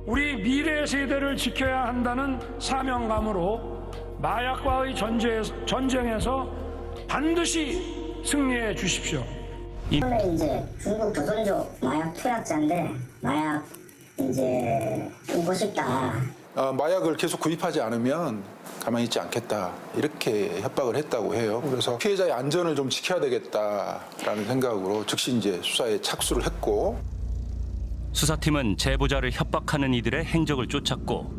우리 미래 세대를 지켜야 한다는 사명감으로 마약과의 전쟁에서 반드시 승리해 주십시오. 처음에 이제 중국 조선족 마약 투약자인데 마약 이제 끊고 싶다. 마약을 계속 구입하지 않으면 가만히 있지 않겠다 이렇게 협박을 했다고 해요. 그래서 피해자의 안전을 좀 지켜야 되겠다라는 생각으로 즉시 이제 수사에 착수를 했고, 수사팀은 제보자를 협박하는 이들의 행적을 쫓았고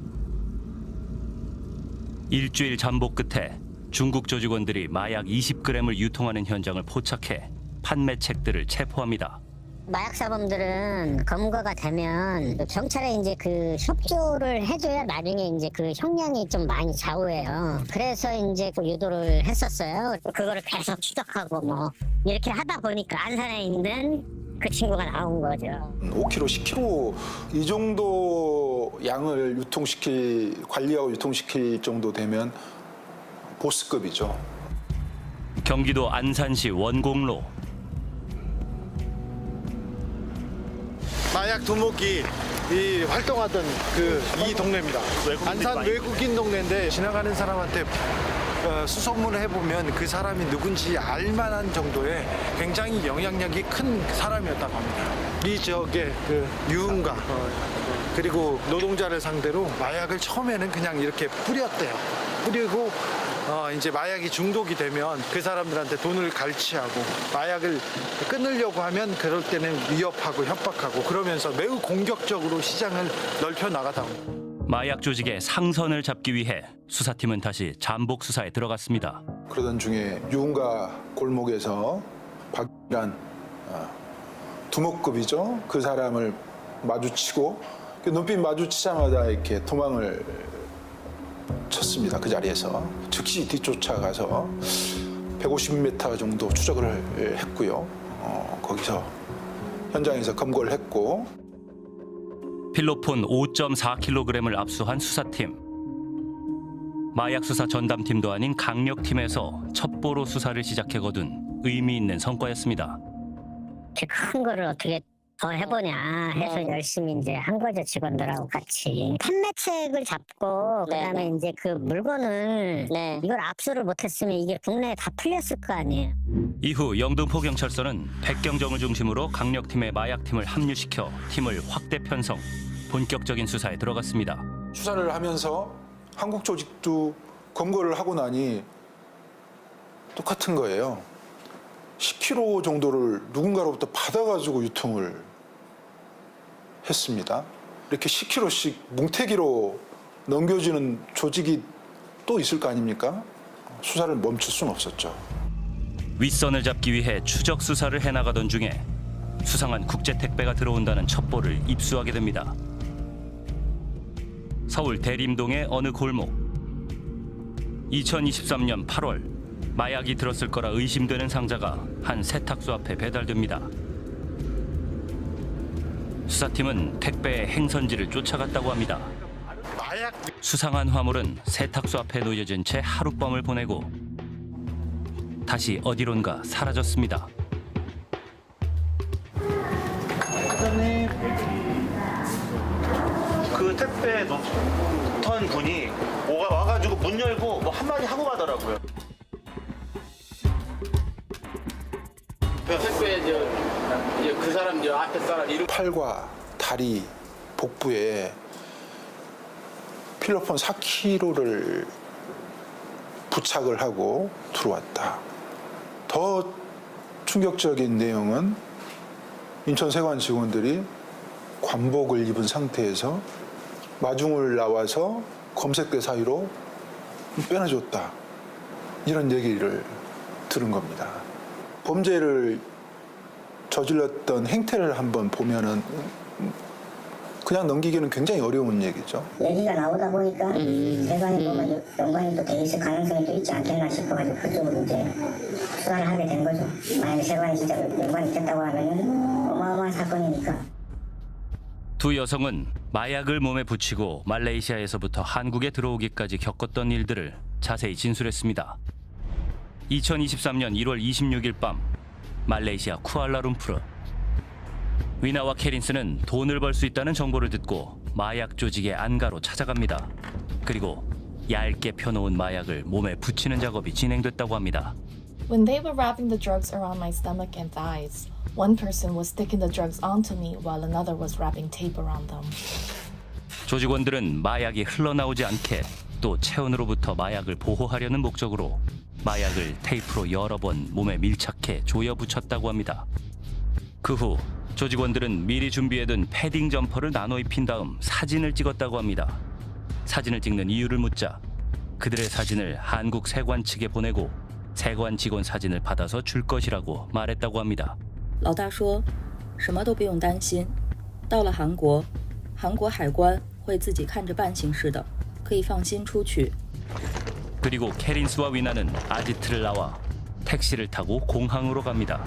일주일 잠복 끝에 중국 조직원들이 마약 20g을 유통하는 현장을 포착해 판매책들을 체포합니다. 마약 사범들은 검거가 되면 경찰에 이제 그 협조를 해줘야 나중에 이제 그 형량이 좀 많이 좌우해요. 그래서 이제 그 유도를 했었어요. 그거를 계속 추적하고 뭐 이렇게 하다 보니까 안산에 있는 그 친구가 나온 거죠. 5kg, 10kg 이 정도 양을 관리하고 유통시킬 정도 되면 보스급이죠. 경기도 안산시 원곡로. 마약 두목이 활동하던 이 동네입니다. 안산 외국인 동네인데 지나가는 사람한테 수소문을 해보면 그 사람이 누군지 알만한 정도의 굉장히 영향력이 큰 사람이었다고 합니다. 이 지역의 유흥가 그리고 노동자를 상대로 마약을 처음에는 그냥 이렇게 뿌렸대요. 뿌리고 이제 마약이 중독이 되면 그 사람들한테 돈을 갈취하고 마약을 끊으려고 하면 그럴 때는 위협하고 협박하고 그러면서 매우 공격적으로 시장을 넓혀 나가다 옵니다. 마약 조직의 상선을 잡기 위해 수사팀은 다시 잠복 수사에 들어갔습니다. 그러던 중에 유흥가 골목에서 박이란 두목급이죠. 그 사람을 마주치고 눈빛 마주치자마자 이렇게 도망을 쳤습니다. 그 자리에서 즉시 뒤쫓아가서 150m 정도 추적을 했고요. 거기서 현장에서 검거를 했고, 필로폰 5.4kg을 압수한 수사팀. 마약 수사 전담팀도 아닌 강력팀에서 첩보로 수사를 시작해 거둔 의미 있는 성과였습니다. 이렇게 큰 거를 어떻게 더 해보냐 해서 열심히 이제 한 거죠. 직원들하고 같이 판매책을 잡고 그다음에 이제 그 물건을 이걸 압수를 못했으면 이게 국내에 다 풀렸을 거 아니에요. 이후 영등포경찰서는 백경정을 중심으로 강력팀의 마약팀을 합류시켜 팀을 확대 편성, 본격적인 수사에 들어갔습니다. 수사를 하면서 한국 조직도 검거를 하고 나니 똑같은 거예요. 10kg 정도를 누군가로부터 받아가지고 유통을 했습니다. 이렇게 10kg씩 뭉태기로 넘겨주는 조직이 또 있을 거 아닙니까? 수사를 멈출 수는 없었죠. 윗선을 잡기 위해 추적 수사를 해나가던 중에 수상한 국제 택배가 들어온다는 첩보를 입수하게 됩니다. 서울 대림동의 어느 골목. 2023년 8월 마약이 들었을 거라 의심되는 상자가 한 세탁소 앞에 배달됩니다. 수사팀은 택배의 행선지를 쫓아갔다고 합니다. 수상한 화물은 세탁소 앞에 놓여진 채 하룻밤을 보내고 다시 어디론가 사라졌습니다. 사장님, 그 택배 놓던 분이 와가지고 문 열고 뭐 한마디 하고 가더라고요. 택배 이제 그 사람 앞에 사람 이름 팔과 다리, 복부에 필로폰 4kg를 부착을 하고 들어왔다. 더 충격적인 내용은 인천세관 직원들이 관복을 입은 상태에서 마중을 나와서 검색대 사이로 빼내줬다. 이런 얘기를 들은 겁니다. 범죄를 저질렀던 행태를 한번 보면은 그냥 넘기기는 굉장히 어려운 얘기죠. 얘기가 나오다 보니까 세관이 보면 연관이 또 돼 있을 가능성이 또 있지 않겠나 싶어가지고 그쪽으로 이제 수사를 하게 된 거죠. 만약에 세관이 진짜 연관이 됐다고 하면 어마어마한 사건이니까. 두 여성은 마약을 몸에 붙이고 말레이시아에서부터 한국에 들어오기까지 겪었던 일들을 자세히 진술했습니다. 2023년 1월 26일 밤 말레이시아 쿠알라룸푸르. 위나와 캐린스는 돈을 벌 수 있다는 정보를 듣고 마약 조직의 안가로 찾아갑니다. 그리고 얇게 펴놓은 마약을 몸에 붙이는 작업이 진행됐다고 합니다. When they were wrapping the drugs around my stomach and thighs, one person was sticking the drugs onto me while another was wrapping tape around them. 조직원들은 마약이 흘러나오지 않게 또 체온으로부터 마약을 보호하려는 목적으로 마약을 테이프로 여러 번 몸에 밀착해 조여 붙였다고 합니다. 그 후 조직원들은 미리 준비해둔 패딩 점퍼를 나눠 입힌 다음 사진을 찍었다고 합니다. 사진을 찍는 이유를 묻자 그들의 사진을 한국 세관 측에 보내고 세관 직원 사진을 받아서 줄 것이라고 말했다고 합니다. 老大说什么都不用担心到了韩国韩国海关会自己看着办行事的可以放心出去 그리고 캐린스와 위나는 아지트를 나와 택시를 타고 공항으로 갑니다.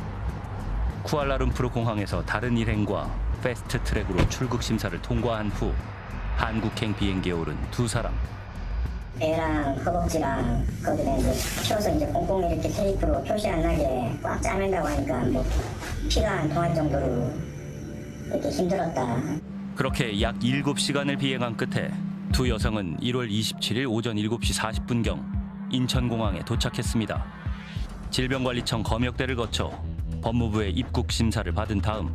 쿠알라룸푸르 공항에서 다른 일행과 패스트 트랙으로 출국 심사를 통과한 후 한국행 비행기에 오른 두 사람. 배랑 허벅지랑 거기다 이제 펴서 이제 꽁꽁 이렇게 테이프로 표시 안 나게 꽉 짜낸다고 하니까 뭐 피가 안 통할 정도로 이렇게 힘들었다. 그렇게 약 7시간을 비행한 끝에 두 여성은 1월 27일 오전 7시 40분경 인천공항에 도착했습니다. 질병관리청 검역대를 거쳐 법무부의 입국 심사를 받은 다음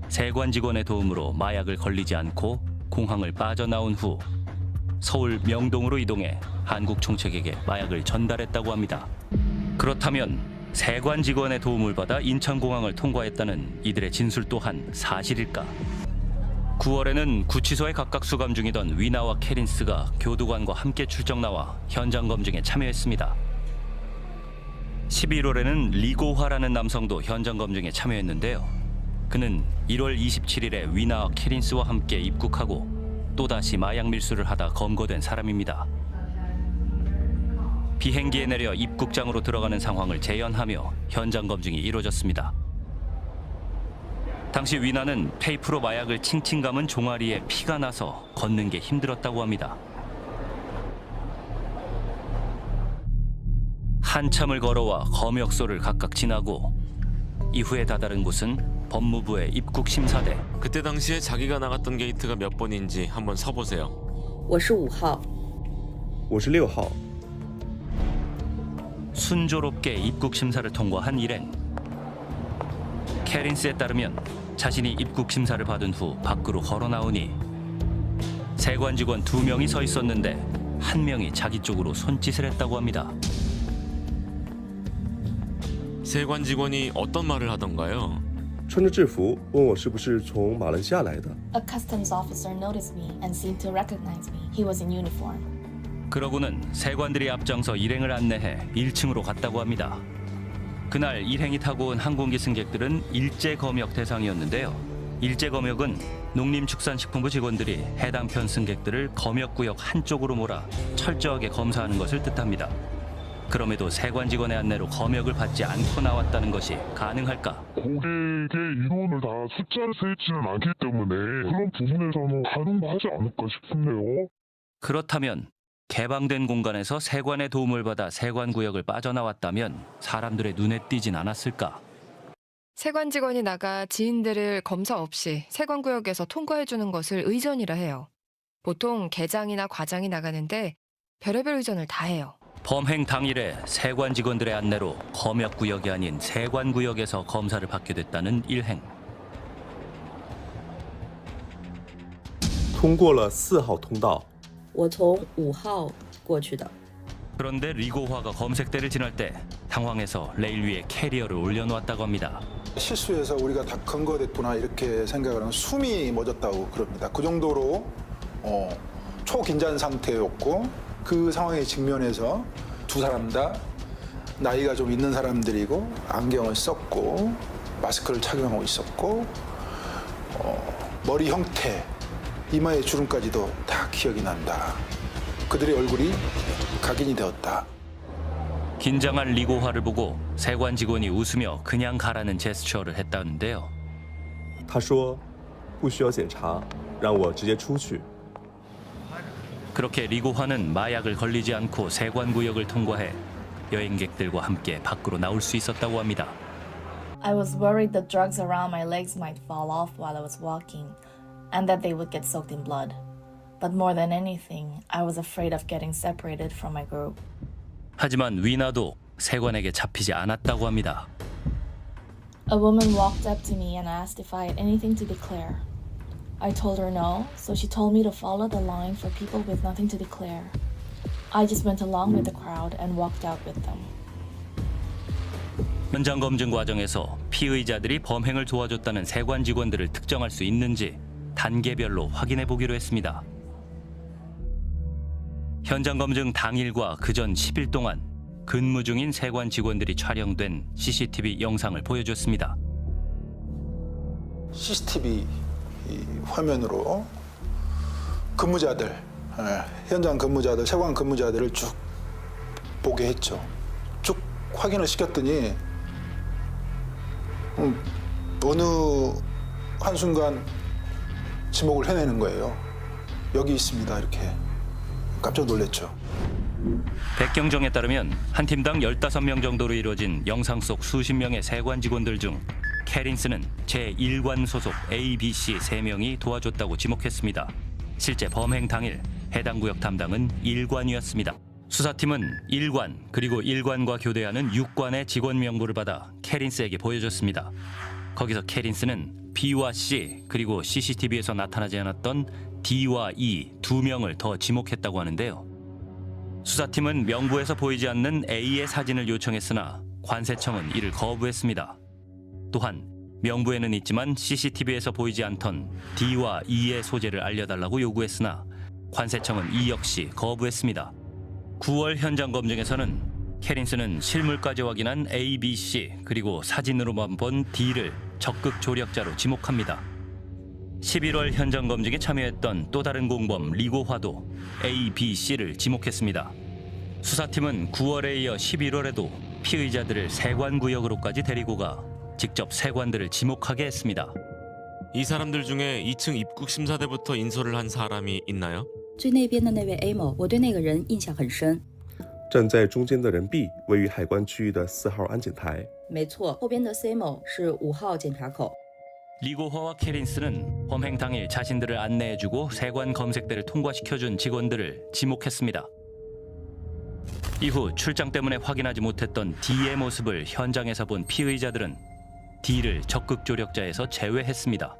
세관 직원의 도움으로 마약을 걸리지 않고 공항을 빠져나온 후 서울 명동으로 이동해 한국 총책에게 마약을 전달했다고 합니다. 그렇다면 세관 직원의 도움을 받아 인천공항을 통과했다는 이들의 진술 또한 사실일까? 9월에는 구치소에 각각 수감 중이던 위나와 캐린스가 교도관과 함께 출정 나와 현장 검증에 참여했습니다. 11월에는 리고화라는 남성도 현장 검증에 참여했는데요. 그는 1월 27일에 위나와 캐린스와 함께 입국하고 또다시 마약 밀수를 하다 검거된 사람입니다. 비행기에 내려 입국장으로 들어가는 상황을 재현하며 현장 검증이 이루어졌습니다. 당시 위나는 테이프로 마약을 칭칭 감은 종아리에 피가 나서 걷는 게 힘들었다고 합니다. 한참을 걸어와 검역소를 각각 지나고 이후에 다다른 곳은 법무부의 입국심사대. 그때 당시에 자기가 나갔던 게이트가 몇 번인지 한번 서보세요. 我是5号我是6号 순조롭게 입국심사를 통과한 일행. 캐린스에 따르면 자신이 입국심사를 받은 후 밖으로 걸어 나오니 세관 직원 2명이 서 있었는데 1명이 자기 쪽으로 손짓을 했다고 합니다. 세관 직원이 어떤 말을 하던가요? 穿着制服问我是不是从马来西亚来的 A customs officer noticed me and seemed to recognize me. He was in uniform. 그러고는 세관들이 앞장서 일행을 안내해 1층으로 갔다고 합니다. 그날 일행이 타고 온 항공기 승객들은 일제 검역 대상이었는데요. 일제 검역은 농림축산식품부 직원들이 해당 편 승객들을 검역구역 한쪽으로 몰아 철저하게 검사하는 것을 뜻합니다. 그럼에도 세관 직원의 안내로 검역을 받지 않고 나왔다는 것이 가능할까? 고객의 인원을 다 숫자를 세지는 않기 때문에 그런 부분에서는 가능하지 않을까 싶네요. 그렇다면 개방된 공간에서 세관의 도움을 받아 세관 구역을 빠져나왔다면 사람들의 눈에 띄진 않았을까? 세관 직원이 나가 지인들을 검사 없이 세관 구역에서 통과해주는 것을 의전이라 해요. 보통 계장이나 과장이 나가는데 별의별 의전을 다 해요. 범행 당일에 세관 직원들의 안내로 검역 구역이 아닌 세관 구역에서 검사를 받게 됐다는 일행. 通过了4号通道我从5号过去的 그런데 리고화가 검색대를 지날 때 당황해서 레일 위에 캐리어를 올려놓았다고 합니다. 실수해서 우리가 다 검거됐구나 이렇게 생각을 하면 숨이 멎었다고 그럽니다. 그 정도로 초긴장 상태였고 그 상황에 직면해서 두 사람 다 나이가 좀 있는 사람들이고 안경을 썼고 마스크를 착용하고 있었고 머리 형태, 이마의 주름까지도 다 기억이 난다. 그들의 얼굴이 각인이 되었다. 긴장한 리고화를 보고 세관 직원이 웃으며 그냥 가라는 제스처를 했다는데요. 他说不需要检查让我直接出去 그렇게 리고화는 마약을 걸리지 않고 세관 구역을 통과해 여행객들과 함께 밖으로 나올 수 있었다고 합니다. I was worried the drugs around my legs might fall off while I was walking, and that they would get soaked in blood. But more than anything, I was afraid of getting separated from my group. 하지만 위나도 세관에게 잡히지 않았다고 합니다. A woman walked up to me and asked if I had anything to declare. I told her no, so she told me to follow the line for people with nothing to declare. I just went along with the crowd and walked out with them. 현장 검증 과정에서 피의자들이 범행을 도와줬다는 세관 직원들을 특정할 수 있는지 단계별로 확인해 보기로 했습니다. 현장 검증 당일과 그전 10일 동안 근무 중인 세관 직원들이 촬영된 CCTV 영상을 보여줬습니다. CCTV 화면으로 근무자들, 현장 근무자들, 세관 근무자들을 쭉 보게 했죠. 쭉 확인을 시켰더니 어느 한순간 지목을 해내는 거예요. 여기 있습니다. 이렇게. 깜짝 놀랐죠. 백경정에 따르면 한 팀당 15명 정도로 이루어진 영상 속 수십 명의 세관 직원들 중 캐린스는 제1관 소속 A, B, C 3명이 도와줬다고 지목했습니다. 실제 범행 당일 해당 구역 담당은 1관이었습니다. 수사팀은 1관 그리고 1관과 교대하는 6관의 직원 명부를 받아 캐린스에게 보여줬습니다. 거기서 캐린스는 B와 C 그리고 CCTV에서 나타나지 않았던 D와 E 2명을 더 지목했다고 하는데요. 수사팀은 명부에서 보이지 않는 A의 사진을 요청했으나 관세청은 이를 거부했습니다. 또한 명부에는 있지만 CCTV에서 보이지 않던 D와 E의 소재를 알려달라고 요구했으나 관세청은 이 역시 거부했습니다. 9월 현장 검증에서는 캐린스는 실물까지 확인한 A, B, C 그리고 사진으로만 본 D를 적극 조력자로 지목합니다. 11월 현장 검증에 참여했던 또 다른 공범 리고화도 A, B, C를 지목했습니다. 수사팀은 9월에 이어 11월에도 피의자들을 세관구역으로까지 데리고 가 직접 세관들을 지목하게 했습니다. 이 사람들 중에 2층 입국 심사대부터 인솔을 한 사람이 있나요? 最那边的那位 A 某，我对那个人印象很深。站在中间的人 B 位于海关区域的4号安检台。没错，后边的 C 某是5号检查口。 리고화와 캐린스는 범행 당일 자신들을 안내해주고 세관 검색대를 통과시켜준 직원들을 지목했습니다. 이후 출장 때문에 확인하지 못했던 D의 모습을 현장에서 본 피의자들은 D를 적극 조력자에서 제외했습니다.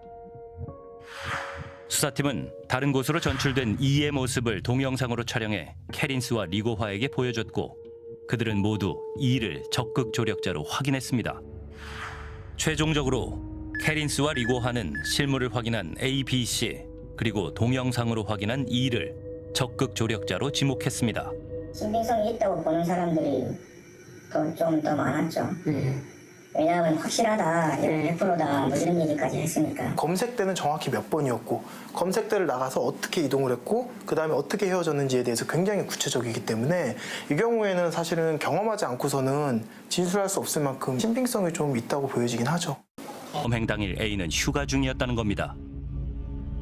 수사팀은 다른 곳으로 전출된 E의 모습을 동영상으로 촬영해 캐린스와 리고화에게 보여줬고 그들은 모두 E를 적극 조력자로 확인했습니다. 최종적으로 캐린스와 리고화는 실물을 확인한 A, B, C 그리고 동영상으로 확인한 E를 적극 조력자로 지목했습니다. 신빙성이 있다고 보는 사람들이 좀 더 많았죠. 왜냐하면 확실하다, 100%다 뭐 이런 얘기까지 했으니까. 검색대는 정확히 몇 번이었고 검색대를 나가서 어떻게 이동을 했고 그 다음에 어떻게 헤어졌는지에 대해서 굉장히 구체적이기 때문에 이 경우에는 사실은 경험하지 않고서는 진술할 수 없을 만큼 신빙성이 좀 있다고 보여지긴 하죠. 범행 당일 A는 휴가 중이었다는 겁니다.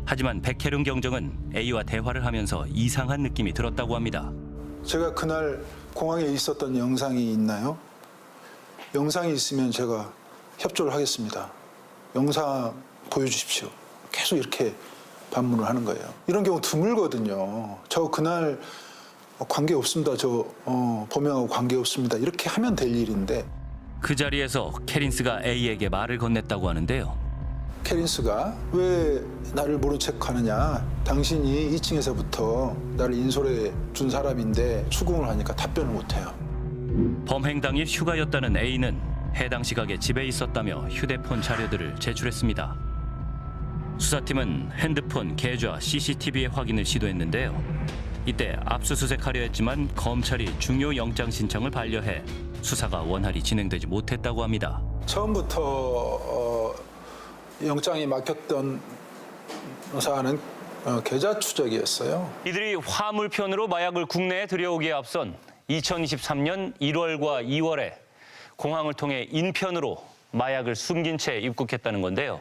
하지만 백혜룡 경정은 A와 대화를 하면서 이상한 느낌이 들었다고 합니다. 제가 그날 공항에 있었던 영상이 있나요? 영상이 있으면 제가 협조를 하겠습니다. 영상 보여주십시오. 계속 이렇게 반문을 하는 거예요. 이런 경우 드물거든요. 저 그날 관계 없습니다. 저 범행하고 관계 없습니다. 이렇게 하면 될 일인데. 그 자리에서 캐린스가 A에게 말을 건넸다고 하는데요. 캐린스가 왜 나를 모른 척하느냐. 당신이 2층에서부터 나를 인솔해 준 사람인데 수긍을 하니까 답변을 못해요. 범행 당일 휴가였다는 A는 해당 시각에 집에 있었다며 휴대폰 자료들을 제출했습니다. 수사팀은 핸드폰, 계좌, CCTV의 확인을 시도했는데요. 이때 압수수색하려 했지만 검찰이 중요 영장 신청을 반려해 수사가 원활히 진행되지 못했다고 합니다. 처음부터 영장이 막혔던 사안은 계좌 추적이었어요. 이들이 화물편으로 마약을 국내에 들여오기에 앞선 2023년 1월과 2월에 공항을 통해 인편으로 마약을 숨긴 채 입국했다는 건데요.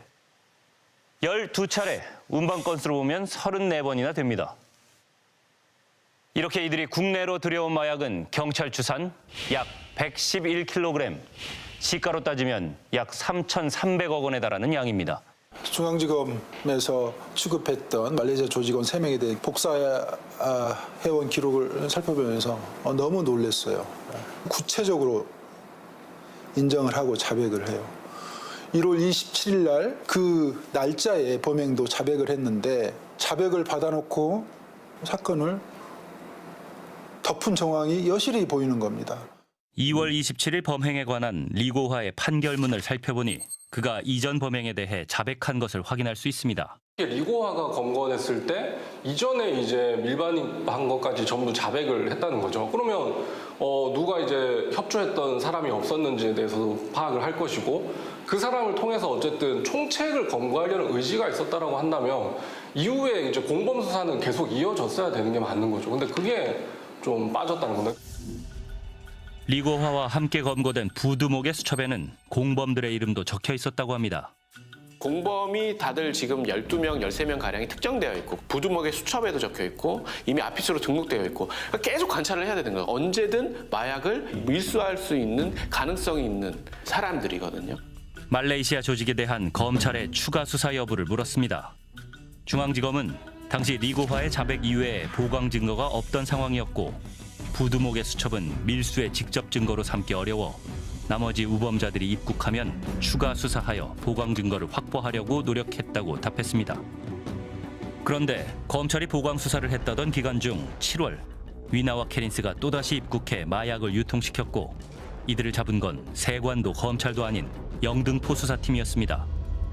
12차례, 운반 건수로 보면 34번이나 됩니다. 이렇게 이들이 국내로 들여온 마약은 경찰 추산 약 111kg, 시가로 따지면 약 3,300억 원에 달하는 양입니다. 중앙지검에서 취급했던 말레이시아 조직원 3명에 대해 복사해온 기록을 살펴보면서 너무 놀랐어요. 구체적으로 인정을 하고 자백을 해요. 1월 27일 날 그 날짜에 범행도 자백을 했는데 자백을 받아놓고 사건을 덮은 정황이 여실히 보이는 겁니다. 2월 27일 범행에 관한 리고화의 판결문을 살펴보니 그가 이전 범행에 대해 자백한 것을 확인할 수 있습니다. 리고화가 검거했을 때 이전에 이제 밀반입한 것까지 전부 자백을 했다는 거죠. 그러면 누가 이제 협조했던 사람이 없었는지에 대해서도 파악을 할 것이고 그 사람을 통해서 어쨌든 총책을 검거하려는 의지가 있었다라고 한다면 이후에 이제 공범 수사는 계속 이어졌어야 되는 게 맞는 거죠. 근데 그게 좀 빠졌다는 건데. 리고화와 함께 검거된 부두목의 수첩에는 공범들의 이름도 적혀 있었다고 합니다. 공범이 다들 지금 12명, 13명 가량이 특정되어 있고 부두목의 수첩에도 적혀 있고 이미 아피스로 등록되어 있고 그러니까 계속 관찰을 해야 되는 거예요. 언제든 마약을 밀수할 수 있는 가능성이 있는 사람들이거든요. 말레이시아 조직에 대한 검찰의 추가 수사 여부를 물었습니다. 중앙지검은 당시 리고화의 자백 이외에 보강 증거가 없던 상황이었고 부두목의 수첩은 밀수의 직접 증거로 삼기 어려워 나머지 우범자들이 입국하면 추가 수사하여 보강 증거를 확보하려고 노력했다고 답했습니다. 그런데 검찰이 보강 수사를 했다던 기간 중 7월 위나와 캐린스가 또다시 입국해 마약을 유통시켰고 이들을 잡은 건 세관도 검찰도 아닌 영등포 수사팀이었습니다.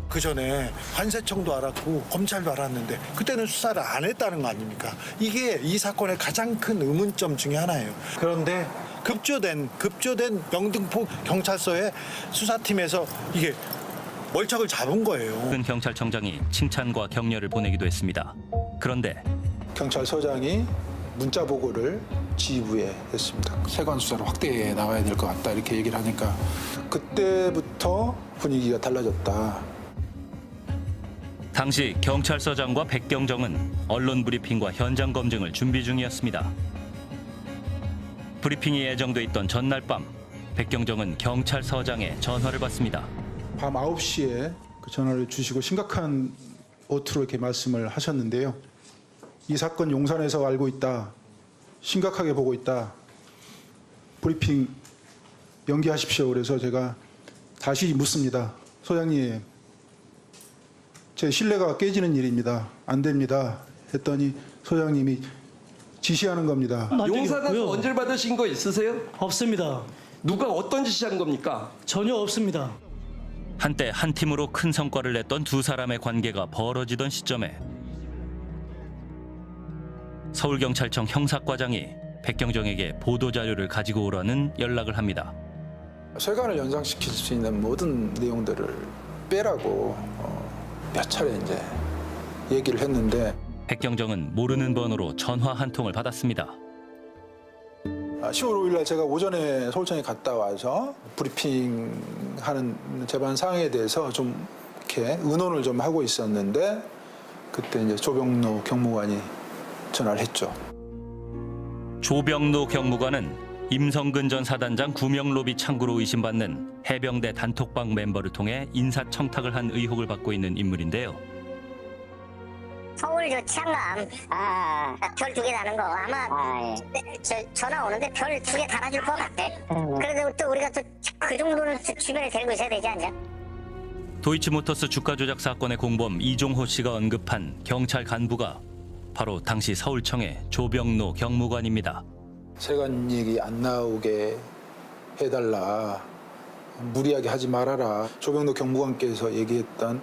그 전에 관세청도 알았고 검찰도 알았는데 그때는 수사를 안 했다는 거 아닙니까? 이게 이 사건의 가장 큰 의문점 중에 하나예요. 그런데 급조된 영등포 경찰서의 수사팀에서 이게 멀쩡을 잡은 거예요. 은 경찰청장이 칭찬과 격려를 보내기도 했습니다. 그런데 경찰서장이 문자 보고를 지휘부에 했습니다. 세관 수사를 확대해 나가야 될 것 같다 이렇게 얘기를 하니까 그때부터 분위기가 달라졌다. 당시 경찰서장과 백경정은 언론 브리핑과 현장 검증을 준비 중이었습니다. 브리핑이 예정돼 있던 전날 밤 백경정은 경찰서장의 전화를 받습니다. 밤 9시에 그 전화를 주시고 심각한 어투로 이렇게 말씀을 하셨는데요. 이 사건 용산에서 알고 있다. 심각하게 보고 있다. 브리핑 연기하십시오. 그래서 제가 다시 묻습니다. 소장님, 제 신뢰가 깨지는 일입니다. 안 됩니다. 했더니 소장님이 지시하는 겁니다. 용산에서 언질 받으신 거 있으세요? 없습니다. 누가 어떤 지시한 겁니까? 전혀 없습니다. 한때 한 팀으로 큰 성과를 냈던 두 사람의 관계가 벌어지던 시점에 서울경찰청 형사과장이 백경정에게 보도자료를 가지고 오라는 연락을 합니다. 세관을 연상시킬 수 있는 모든 내용들을 빼라고 몇 차례 이제 얘기를 했는데 백경정은 모르는 번호로 전화 한 통을 받았습니다. 10월 5일 날 제가 오전에 서울청에 갔다 와서 브리핑하는 재반 사항에 대해서 좀 이렇게 의논을 좀 하고 있었는데 그때 이제 조병로 경무관이 전화를 했죠. 조병로 경무관은 임성근 전 사단장 구명 로비 창구로 의심받는 해병대 단톡방 멤버를 통해 인사청탁을 한 의혹을 받고 있는 인물인데요. 서울 저 치안감 별 2개 다는 거 아마 전화 오는데 별 2개 달아줄 것 같아. 그래도 또 우리가 또 그 정도는 주변에 데리고 있어야 되지 않냐? 도이치모터스 주가 조작 사건의 공범 이종호 씨가 언급한 경찰 간부가 바로 당시 서울청의 조병로 경무관입니다. 세관 얘기 안 나오게 해달라. 무리하게 하지 말아라. 조병로 경무관께서 얘기했던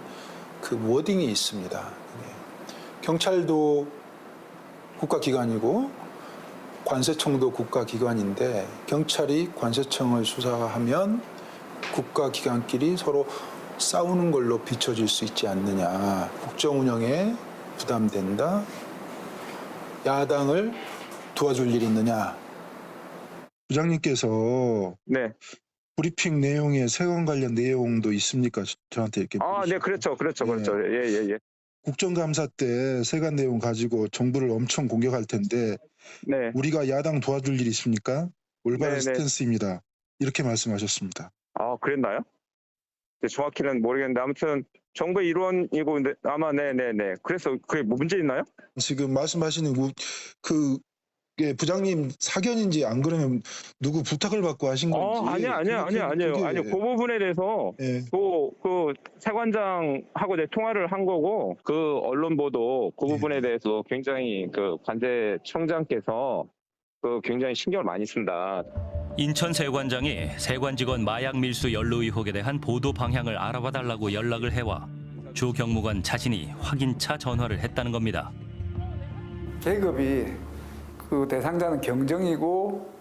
그 워딩이 있습니다. 경찰도 국가기관이고 관세청도 국가기관인데 경찰이 관세청을 수사하면 국가기관끼리 서로 싸우는 걸로 비춰질 수 있지 않느냐. 국정운영에 부담된다. 야당을 도와줄 일이 있느냐. 부장님께서 브리핑 내용에 세관 관련 내용도 있습니까? 저한테 이렇게. 네, 그렇죠. 예. 국정감사 때 세관 내용 가지고 정부를 엄청 공격할 텐데 우리가 야당 도와줄 일이 있습니까? 올바른 스탠스입니다. 이렇게 말씀하셨습니다. 아, 그랬나요? 네, 정확히는 모르겠는데 아무튼 정부 일원이고 근데 아마 네네네. 그래서 그게 뭐 문제 있나요? 지금 말씀하시는 예, 부장님 사견인지 안 그러면 누구 부탁을 받고 하신 건지. 아니요. 그 부분에 대해서 그 세관장하고 내 통화를 한 거고 그 언론 보도 그 부분에 대해서 굉장히 그 관제청장께서 그 굉장히 신경을 많이 쓴다. 인천 세관장이 세관 직원 마약 밀수 연루 의혹에 대한 보도 방향을 알아봐 달라고 연락을 해와 주 경무관 자신이 확인차 전화를 했다는 겁니다. 계급이 그 대상자는 경정이고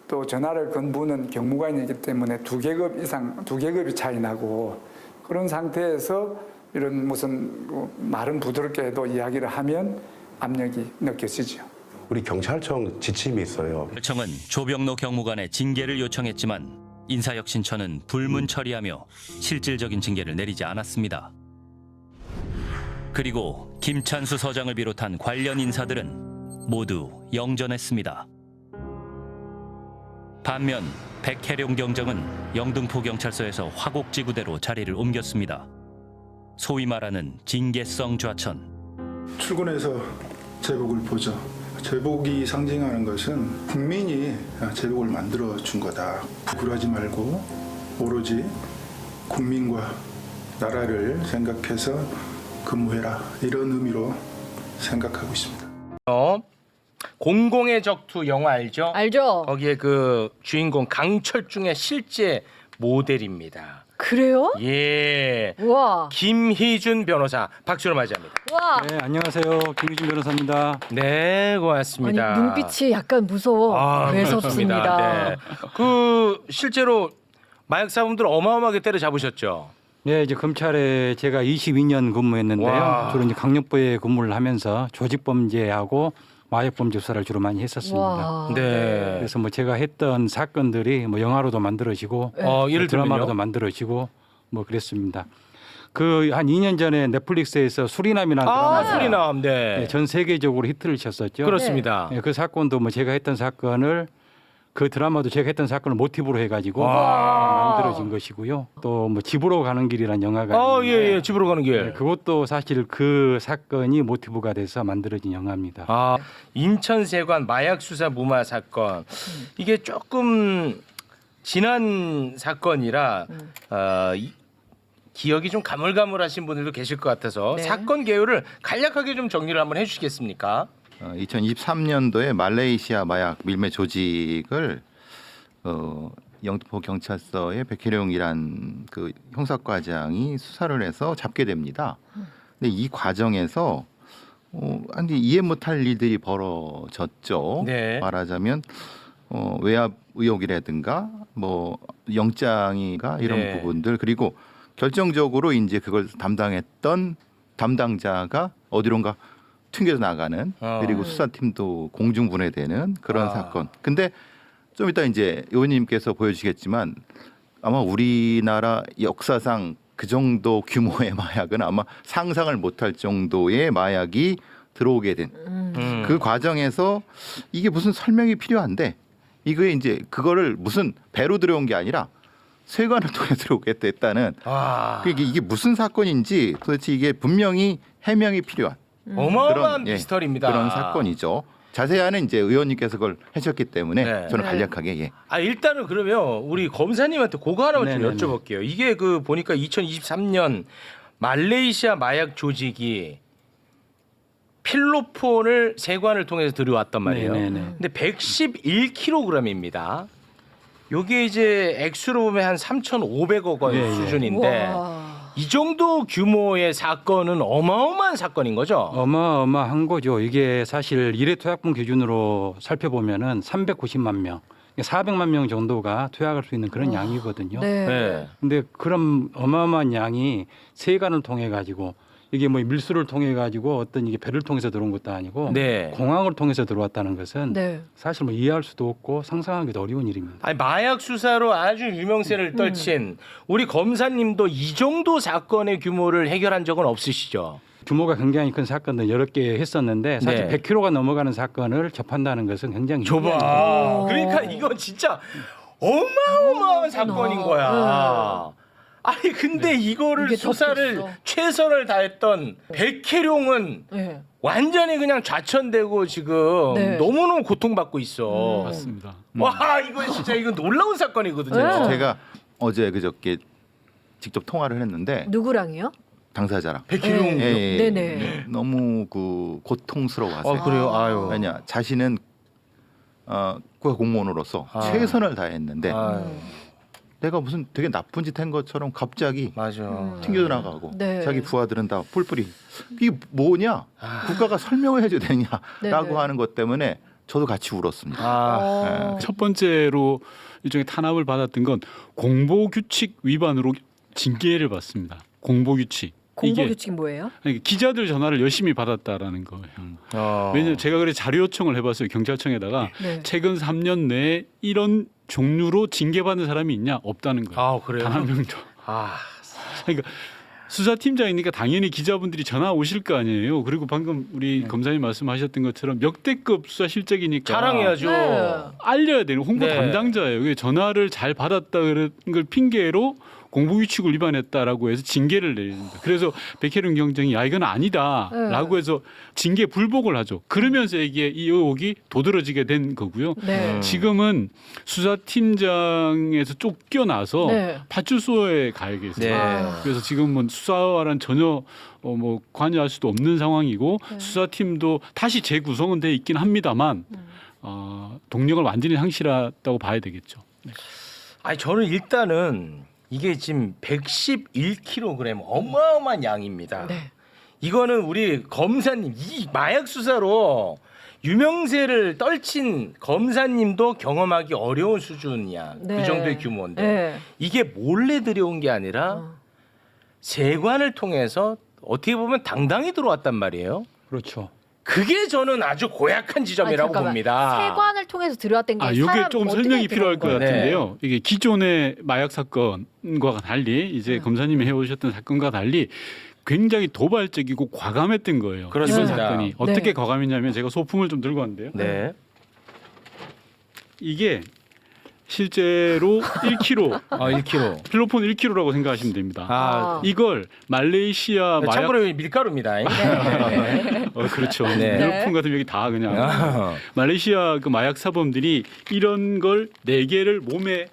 또 전화를 건 분은 경무관이기 때문에 두 계급이 차이 나고 그런 상태에서 이런 무슨 말은 부드럽게 해도 이야기를 하면 압력이 느껴지죠. 우리 경찰청 지침이 있어요. 청은 조병로 경무관의 징계를 요청했지만 인사혁신처는 불문 처리하며 실질적인 징계를 내리지 않았습니다. 그리고 김찬수 서장을 비롯한 관련 인사들은 모두 영전했습니다. 반면 백혜룡 경정은 영등포 경찰서에서 화곡지구대로 자리를 옮겼습니다. 소위 말하는 징계성 좌천. 출근해서 제복을 보죠. 제복이 상징하는 것은 국민이 제복을 만들어 준 거다. 부끄러워하지 말고 오로지 국민과 나라를 생각해서 근무해라. 이런 의미로 생각하고 있습니다. 공공의 적투 영화 알죠? 알죠. 거기에 그 주인공 강철중의 실제 모델입니다. 그래요? 예. 와. 김희준 변호사 박수로 맞이합니다. 와. 네, 안녕하세요. 김희준 변호사입니다. 네, 고맙습니다. 아니, 눈빛이 약간 무서워. 매섭습니다. 네. 그 실제로 마약 사범들 어마어마하게 때려잡으셨죠? 네, 이제 검찰에 제가 22년 근무했는데요. 와. 주로 이제 강력부에 근무를 하면서 조직범죄하고 마약범죄 수사를 주로 많이 했었습니다. 와. 네. 그래서 뭐 제가 했던 사건들이 뭐 영화로도 만들어지고 예를 드라마로도 들면요? 만들어지고 뭐 그랬습니다. 그 한 2년 전에 넷플릭스에서 수리남이라는 드라마가 수리남, 네. 전 세계적으로 히트를 쳤었죠. 그렇습니다. 네, 그 사건도 뭐 제가 했던 사건을 그 드라마도 제가 했던 사건을 모티브로 해가지고 와. 만들어진 것이고요. 또 뭐 집으로 가는 길이라는 영화가 예, 집으로 가는 길. 네, 그것도 사실 그 사건이 모티브가 돼서 만들어진 영화입니다. 인천세관 마약 수사 무마 사건. 이게 조금 지난 사건이라 기억이 좀 가물가물하신 분들도 계실 것 같아서 네. 사건 개요를 간략하게 좀 정리를 한번 해주시겠습니까? 2023년도에 말레이시아 마약 밀매 조직을 영등포 경찰서의 백혜룡이란 그 형사과장이 수사를 해서 잡게 됩니다. 근데 이 과정에서 이해 못할 일들이 벌어졌죠. 네. 말하자면 외압 의혹이라든가 뭐 영장이가 이런 네. 부분들 그리고 결정적으로 이제 그걸 담당했던 담당자가 어디론가 튕겨져 나가는 그리고 수사팀도 공중분해되는 그런 사건. 근데 좀 이따 이제 의원님께서 보여주시겠지만 아마 우리나라 역사상 그 정도 규모의 마약은 아마 상상을 못할 정도의 마약이 들어오게 된 그 과정에서 이게 무슨 설명이 필요한데 이거에 이제 그거를 무슨 배로 들어온 게 아니라 세관을 통해 들어오게 됐다는 이게 무슨 사건인지 도대체 이게 분명히 해명이 필요한 어마어마한 그런, 미스터리입니다. 그런 사건이죠. 자세히는 이제 의원님께서 그걸 하셨기 때문에 저는 간략하게 일단은 그러면 우리 검사님한테 그거 하나만 좀 네네네. 여쭤볼게요. 이게 그 보니까 2023년 말레이시아 마약 조직이 필로폰을 세관을 통해서 들여왔단 말이에요. 네네네. 근데 111kg입니다. 요게 이제 액수로 보면 한 3,500억 원 예, 예. 수준인데 이 정도 규모의 사건은 어마어마한 사건인 거죠? 어마어마한 거죠. 이게 사실 일회 투약분 기준으로 살펴보면은 390만 명, 400만 명 정도가 투약할 수 있는 그런 양이거든요. 네. 근데 그런 어마어마한 양이 세관을 통해 가지고 이게 뭐 밀수를 통해 가지고 어떤 이게 배를 통해서 들어온 것도 아니고 네. 공항을 통해서 들어왔다는 것은 네. 사실 뭐 이해할 수도 없고 상상하기도 어려운 일입니다. 아니, 마약 수사로 아주 유명세를 떨친 우리 검사님도 이 정도 사건의 규모를 해결한 적은 없으시죠? 규모가 굉장히 큰 사건들 여러 개 했었는데 사실 네. 100kg가 넘어가는 사건을 접한다는 것은 굉장히 좁아. 유리한 일이에요. 그러니까 이건 진짜 어마어마한 사건인 거야. 아니 근데 이거를 이게 수사를 덮였어. 최선을 다했던 백혜룡은 네. 완전히 그냥 좌천되고 지금 네. 너무너무 고통받고 있어. 맞습니다. 와 이거 진짜 이거 놀라운 사건이거든요. 네. 제가 어제 그저께 직접 통화를 했는데 누구랑이요? 당사자랑 백희룡. 네네. 너무 그 고통스러워하세요. 그래요. 아유. 왜냐 자신은 국가공무원으로서 최선을 다했는데 내가 무슨 되게 나쁜 짓 한 것처럼 갑자기 튕겨 나가고 네. 자기 부하들은 다 뿔뿔이 이게 뭐냐 국가가 설명을 해줘야 되냐라고 네네. 하는 것 때문에 저도 같이 울었습니다. 첫 번째로 일종의 탄압을 받았던 건 공보규칙 위반으로 징계를 받습니다. 공보규칙. 공보규칙이 뭐예요? 이게 기자들 전화를 열심히 받았다라는 거예요. 왜냐하면 제가 그래 자료 요청을 해봤어요. 경찰청에다가 네. 최근 3년 내에 이런 종류로 징계받는 사람이 있냐? 없다는 거예요. 그래요? 단 한 명도. 그러니까 수사팀장이니까 당연히 기자분들이 전화 오실 거 아니에요. 그리고 방금 우리 검사님 말씀하셨던 것처럼 역대급 수사 실적이니까 자랑해야죠. 네. 알려야 되는 홍보 네. 담당자예요. 그게 전화를 잘 받았다 그런 걸 핑계로 공보규칙을 위반했다라고 해서 징계를 내립니다. 그래서 백혜룡 경정이 야 이건 아니다라고 해서 징계 불복을 하죠. 그러면서 이게 이 의혹이 도드라지게 된 거고요. 네. 지금은 수사팀장에서 쫓겨나서 네. 파출소에 가야 계세요. 네. 그래서 지금은 수사와는 전혀 뭐 관여할 수도 없는 상황이고 수사팀도 다시 재구성은 돼 있긴 합니다만 동력을 완전히 상실했다고 봐야 되겠죠. 아니 저는 일단은 이게 지금 111kg 어마어마한 양입니다. 네. 이거는 우리 검사님 이 마약 수사로 유명세를 떨친 검사님도 경험하기 어려운 수준이야. 네. 그 정도의 규모인데 네. 이게 몰래 들여온 게 아니라 세관을 통해서 어떻게 보면 당당히 들어왔단 말이에요. 그렇죠. 그게 저는 아주 고약한 지점이라고 잠깐만. 봅니다. 세관을 통해서 들어왔던 게 이게 사람 조금 어떻게 설명이 필요할 것 들어온 거예요? 같은데요. 이게 기존의 마약 사건과 달리 이제 검사님이 해오셨던 사건과 달리 굉장히 도발적이고 과감했던 거예요. 그렇습니다. 이번 사건이 네. 어떻게 과감했냐면 제가 소품을 좀 들고 왔는데요. 네. 이게 실제로 1kg, 1kg. 필로폰 1kg라고 생각하시면 됩니다. 아. 이걸 말레이시아 마약 참고로 밀가루입니다. 네. 그렇죠. 네. 필로폰 같은 여기 다 그냥 말레이시아 그 마약 사범들이 이런 걸 4개를 몸에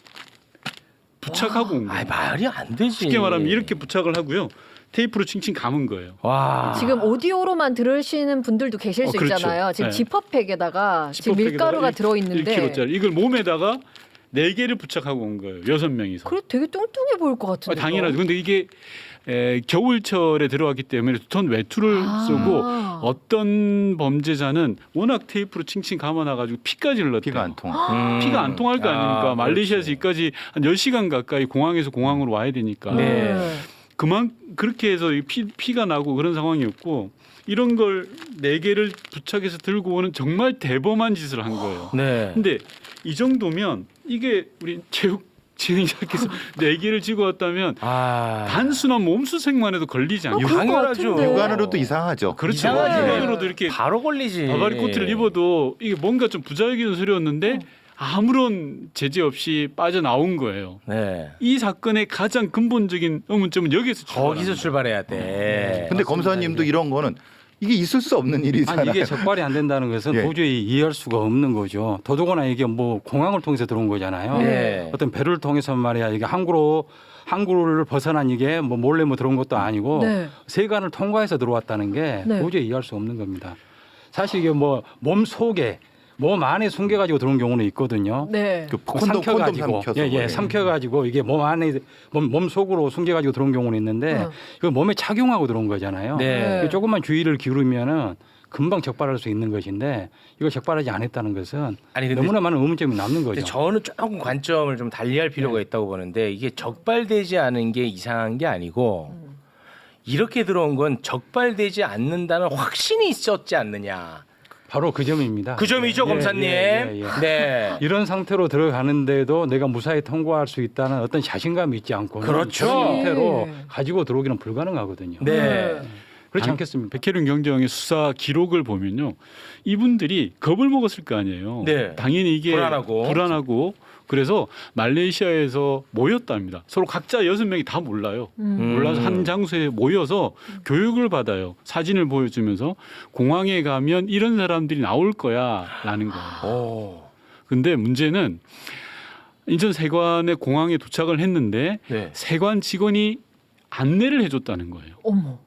부착하고 온 거예요. 말이 안 되지. 쉽게 말하면 이렇게 부착을 하고요. 테이프로 칭칭 감은 거예요. 와. 지금 오디오로만 들으시는 분들도 계실 수 그렇죠. 있잖아요. 지금 네. 지퍼팩에다가 지금 밀가루가 들어있는데 1kg짜리 이걸 몸에다가 4개를 부착하고 온 거예요. 6명이서. 그래 되게 뚱뚱해 보일 것 같은데. 당연하죠. 근데 이게 겨울철에 들어왔기 때문에 두턴 외투를 쓰고 어떤 범죄자는 워낙 테이프로 칭칭 감아놔가지고 피까지 흘렀대요. 피가 안 통하. 피가 안 통할 거 아닙니까? 말레이시아에서 여기까지 한 10시간 가까이 공항에서 공항으로 와야 되니까. 네. 그렇게 해서 피가 나고 그런 상황이었고 이런 걸 4개를 부착해서 들고 오는 정말 대범한 짓을 한 거예요. 네. 근데 이 정도면 이게 우리 체육 진행자께서 4개를 쥐고 왔다면 단순한 몸수색만 해도 걸리지 않나요? 당연하죠. 육안으로도 이상하죠. 그렇죠. 이상하지. 육안으로도 이렇게 바로 걸리지. 바바리 코트를 입어도 이게 뭔가 좀 부자연스러운 소리였는데 아무런 제재 없이 빠져나온 거예요. 네. 이 사건의 가장 근본적인 의문점은 여기서 거기서 출발해야 돼. 근데 검사님도 이런 거는 이게 있을 수 없는 일이잖아요. 아니, 이게 적발이 안 된다는 것은 예. 도저히 이해할 수가 없는 거죠. 더더구나 이게 뭐 공항을 통해서 들어온 거잖아요. 네. 어떤 배를 통해서 말이야 이게 항구를 벗어난 이게 뭐 몰래 뭐 들어온 것도 아니고 네. 세관을 통과해서 들어왔다는 게 네. 도저히 이해할 수 없는 겁니다. 사실 이게 뭐 몸 속에 몸 안에 숨겨가지고 들어온 경우는 있거든요. 네. 그 콘돔 삼켜서 삼켜가지고 이게 몸 안에 몸 속으로 숨겨가지고 들어온 경우는 있는데 그 몸에 착용하고 들어온 거잖아요. 네. 조금만 주의를 기울이면은 금방 적발할 수 있는 것인데 이걸 적발하지 않았다는 것은 근데 너무나 많은 의문점이 남는 거죠. 근데 저는 조금 관점을 좀 달리할 필요가 있다고 보는데 이게 적발되지 않은 게 이상한 게 아니고 이렇게 들어온 건 적발되지 않는다는 확신이 있었지 않느냐. 바로 그 점입니다. 그 점이죠, 검사님. 네. 이런 상태로 들어가는데도 내가 무사히 통과할 수 있다는 어떤 자신감이 있지 않고 그렇죠. 그런 상태로 가지고 들어오기는 불가능하거든요. 네. 그렇지 않겠습니까? 백혜룡 경정의 수사 기록을 보면요, 이분들이 겁을 먹었을 거 아니에요. 네. 당연히 이게 불안하고 그래서 말레이시아에서 모였답니다. 서로 각자 6명이 다 몰라요. 몰라서 한 장소에 모여서 교육을 받아요. 사진을 보여주면서 공항에 가면 이런 사람들이 나올 거야라는 거예요. 근데 문제는 인천 세관의 공항에 도착을 했는데 세관 직원이 안내를 해줬다는 거예요. 어머.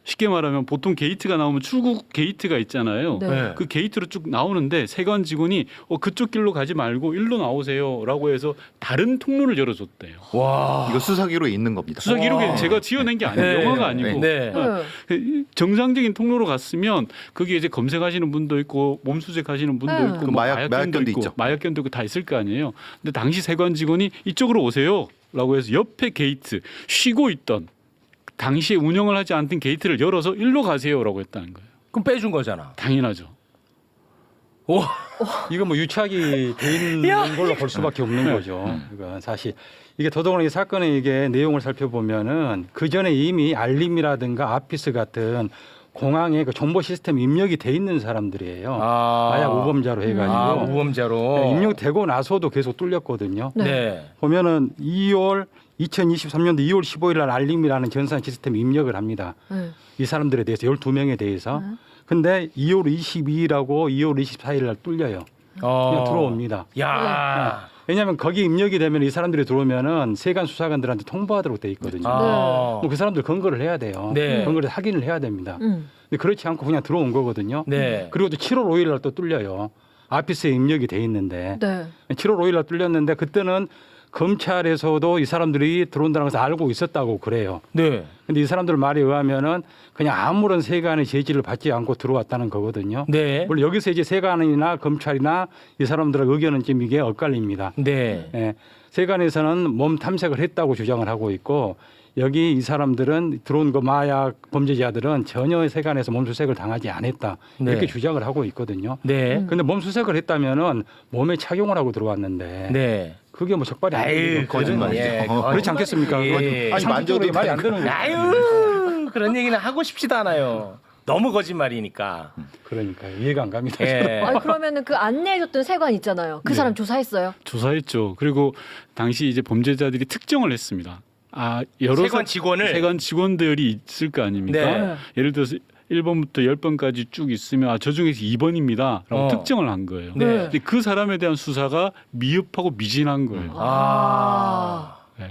쉽게 말하면 보통 게이트가 나오면 출국 게이트가 있잖아요. 네. 그 게이트로 쭉 나오는데 세관 직원이 그쪽 길로 가지 말고 일로 나오세요라고 해서 다른 통로를 열어줬대요. 와, 이거 수사 기록에 있는 겁니다. 수사 기록에 제가 지어낸 게 아니에요. 네. 영화가 아니고 네. 정상적인 통로로 갔으면 거기에 이제 검색하시는 분도 있고 몸수색하시는 분도 있고 그 뭐 마약견도 마약견도 있고 있죠. 마약견도 있고 다 있을 거 아니에요. 근데 당시 세관 직원이 이쪽으로 오세요라고 해서 옆에 게이트 쉬고 있던 당시에 운영을 하지 않던 게이트를 열어서 일로 가세요라고 했다는 거예요. 그럼 빼준 거잖아. 당연하죠. 오. 이거 뭐 유착이 돼 있는 걸로 볼 수밖에 없는 거죠. 그러니까 사실 이게 더더구나 이 사건의 이게 내용을 살펴보면은 그 전에 이미 알림이라든가 아피스 같은 공항에 그 정보 시스템 입력이 돼 있는 사람들이에요. 마약 우범자로 해가지고 우범자로 입력되고 나서도 계속 뚫렸거든요. 네. 네. 보면은 2023년도 2월 15일 날 알림이라는 전산 시스템 입력을 합니다. 이 사람들에 대해서 12명에 대해서. 근데 2월 22일하고 2월 24일 날 뚫려요. 그냥 들어옵니다. 야. 왜냐하면 거기 입력이 되면 이 사람들이 들어오면은 세관 수사관들한테 통보하도록 돼 있거든요. 그 사람들 근거를 해야 돼요. 네. 근거를 확인을 해야 됩니다. 근데 그렇지 않고 그냥 들어온 거거든요. 네. 그리고 또 7월 5일 날 또 뚫려요. 아피스에 입력이 돼 있는데 네. 7월 5일 날 뚫렸는데 그때는 검찰에서도 이 사람들이 들어온다는 것을 알고 있었다고 그래요. 네. 근데 이 사람들 말에 의하면은 그냥 아무런 세관의 제지를 받지 않고 들어왔다는 거거든요. 네. 물론 여기서 이제 세관이나 검찰이나 이 사람들의 의견은 좀 이게 엇갈립니다. 네. 예. 세관에서는 몸 탐색을 했다고 주장을 하고 있고 여기 이 사람들은 들어온 그 마약 범죄자들은 전혀 세관에서 몸수색을 당하지 않았다 이렇게 네. 주장을 하고 있거든요. 네. 근데 몸수색을 했다면은 몸에 착용을 하고 들어왔는데 네. 그게 뭐 적발이 안 되는 거짓말이죠. 그렇지 않겠습니까? 예. 아니, 만져도 말이 안 되는 거예요. 아유, 그런 얘기는 하고 싶지도 않아요. 너무 거짓말이니까. 그러니까 이해가 안 갑니다. 예. 아니 그러면은 그 안내해줬던 세관 있잖아요. 그 네. 사람 조사했어요? 조사했죠. 그리고 당시 이제 범죄자들이 특정을 했습니다. 여러 세관 직원들이 있을 거 아닙니까? 네. 예를 들어서 1번부터 10번까지 쭉 있으면 저 중에서 2번입니다. 라고 특정을 한 거예요. 네. 근데 그 사람에 대한 수사가 미흡하고 미진한 거예요. 네.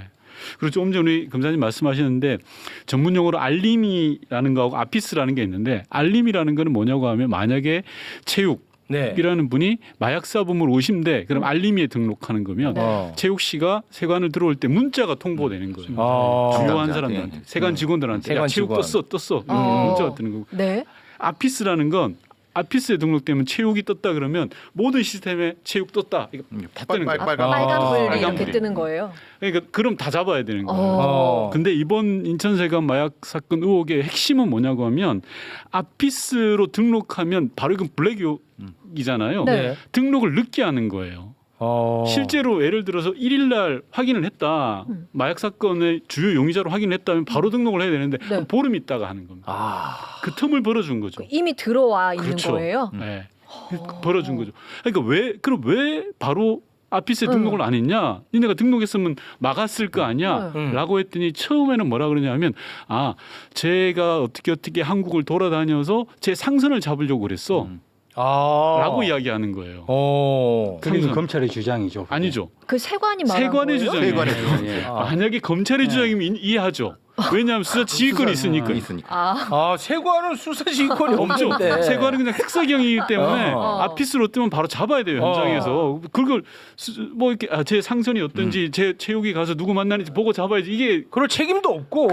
그리고 조금 전에 우리 검사님 말씀하셨는데 전문 용어로 알림이라는 거하고 아피스라는 게 있는데 알림이라는 거는 뭐냐고 하면 만약에 체육 이라는 분이 마약사범으로 의심돼 그럼 알림이에 등록하는 거면 최욱 씨가 세관을 들어올 때 문자가 통보되는 거예요. 주요한 사람들한테 세관 직원들한테 야, 최욱 떴어 문자가 뜨는 거고. 네. 아피스라는 건 아피스에 등록되면 체육이 떴다 그러면 모든 시스템에 체육 떴다 이거 다 뜨는 거예요. 빨간불이 이렇게 뜨는 거예요. 그러니까 그럼 다 잡아야 되는 거예요. 근데 이번 인천세관 마약 사건 의혹의 핵심은 뭐냐고 하면 아피스로 등록하면 바로 이건 블랙이잖아요. 네. 등록을 늦게 하는 거예요. 실제로 예를 들어서 1일 날 확인을 했다. 마약 사건의 주요 용의자로 확인했다면 바로 등록을 해야 되는데 보름 있다가 하는 겁니다. 그 틈을 벌어준 거죠. 이미 들어와 있는 그렇죠. 거예요? 네. 벌어준 거죠. 그러니까 왜 바로 아피스에 등록을 안 했냐? 니네가 등록했으면 막았을 거 아니야? 라고 했더니 처음에는 뭐라 그러냐면 제가 어떻게 한국을 돌아다녀서 제 상선을 잡으려고 그랬어. 라고 이야기하는 거예요. 그게 검찰의 주장이죠. 그게. 아니죠. 그 세관이 말한 세관의 거예요? 주장이에요. 만약에 검찰의 주장이면 이해하죠. 왜냐하면 수사 지휘권이 있으니까. 세관은 수사 지휘권이 없죠. 없는데. 세관은 그냥 특사경이기 때문에 아피스로 뜨면 바로 잡아야 돼요 현장에서. 그걸 뭐 이렇게 제 상선이 어떤지 제 체육이 가서 누구 만나는지 보고 잡아야지 이게 그럴 책임도 없고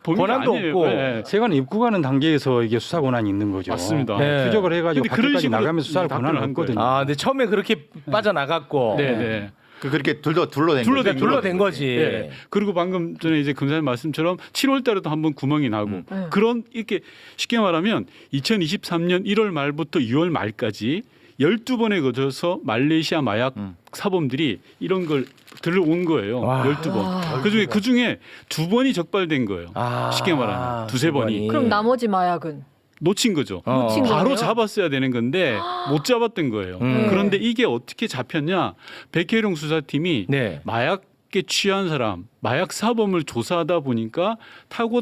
권한도 없고 세관 입국하는 단계에서 이게 수사 권한이 있는 거죠. 맞습니다. 추적을 해가지고 근데 그런 밖에까지 식으로 나가면서 수사할 권한은 없거든요. 근데 처음에 그렇게 빠져나갔고. 네. 그렇게 둘러댄 거지. 네. 그리고 방금 전에 이제 검사님 말씀처럼 7월 달에도 한번 구멍이 나고 그런 이렇게 쉽게 말하면 2023년 1월 말부터 6월 말까지 12번에 거쳐서 말레이시아 마약 사범들이 이런 걸 들어온 거예요. 12번. 그중에 2번이 적발된 거예요. 쉽게 말하면 두세 번이. 그럼 나머지 마약은? 놓친 거죠. 놓친 바로 거예요? 잡았어야 되는 건데 못 잡았던 거예요. 그런데 이게 어떻게 잡혔냐? 백혜룡 수사팀이 네. 마약에 취한 사람, 마약 사범을 조사하다 보니까 타고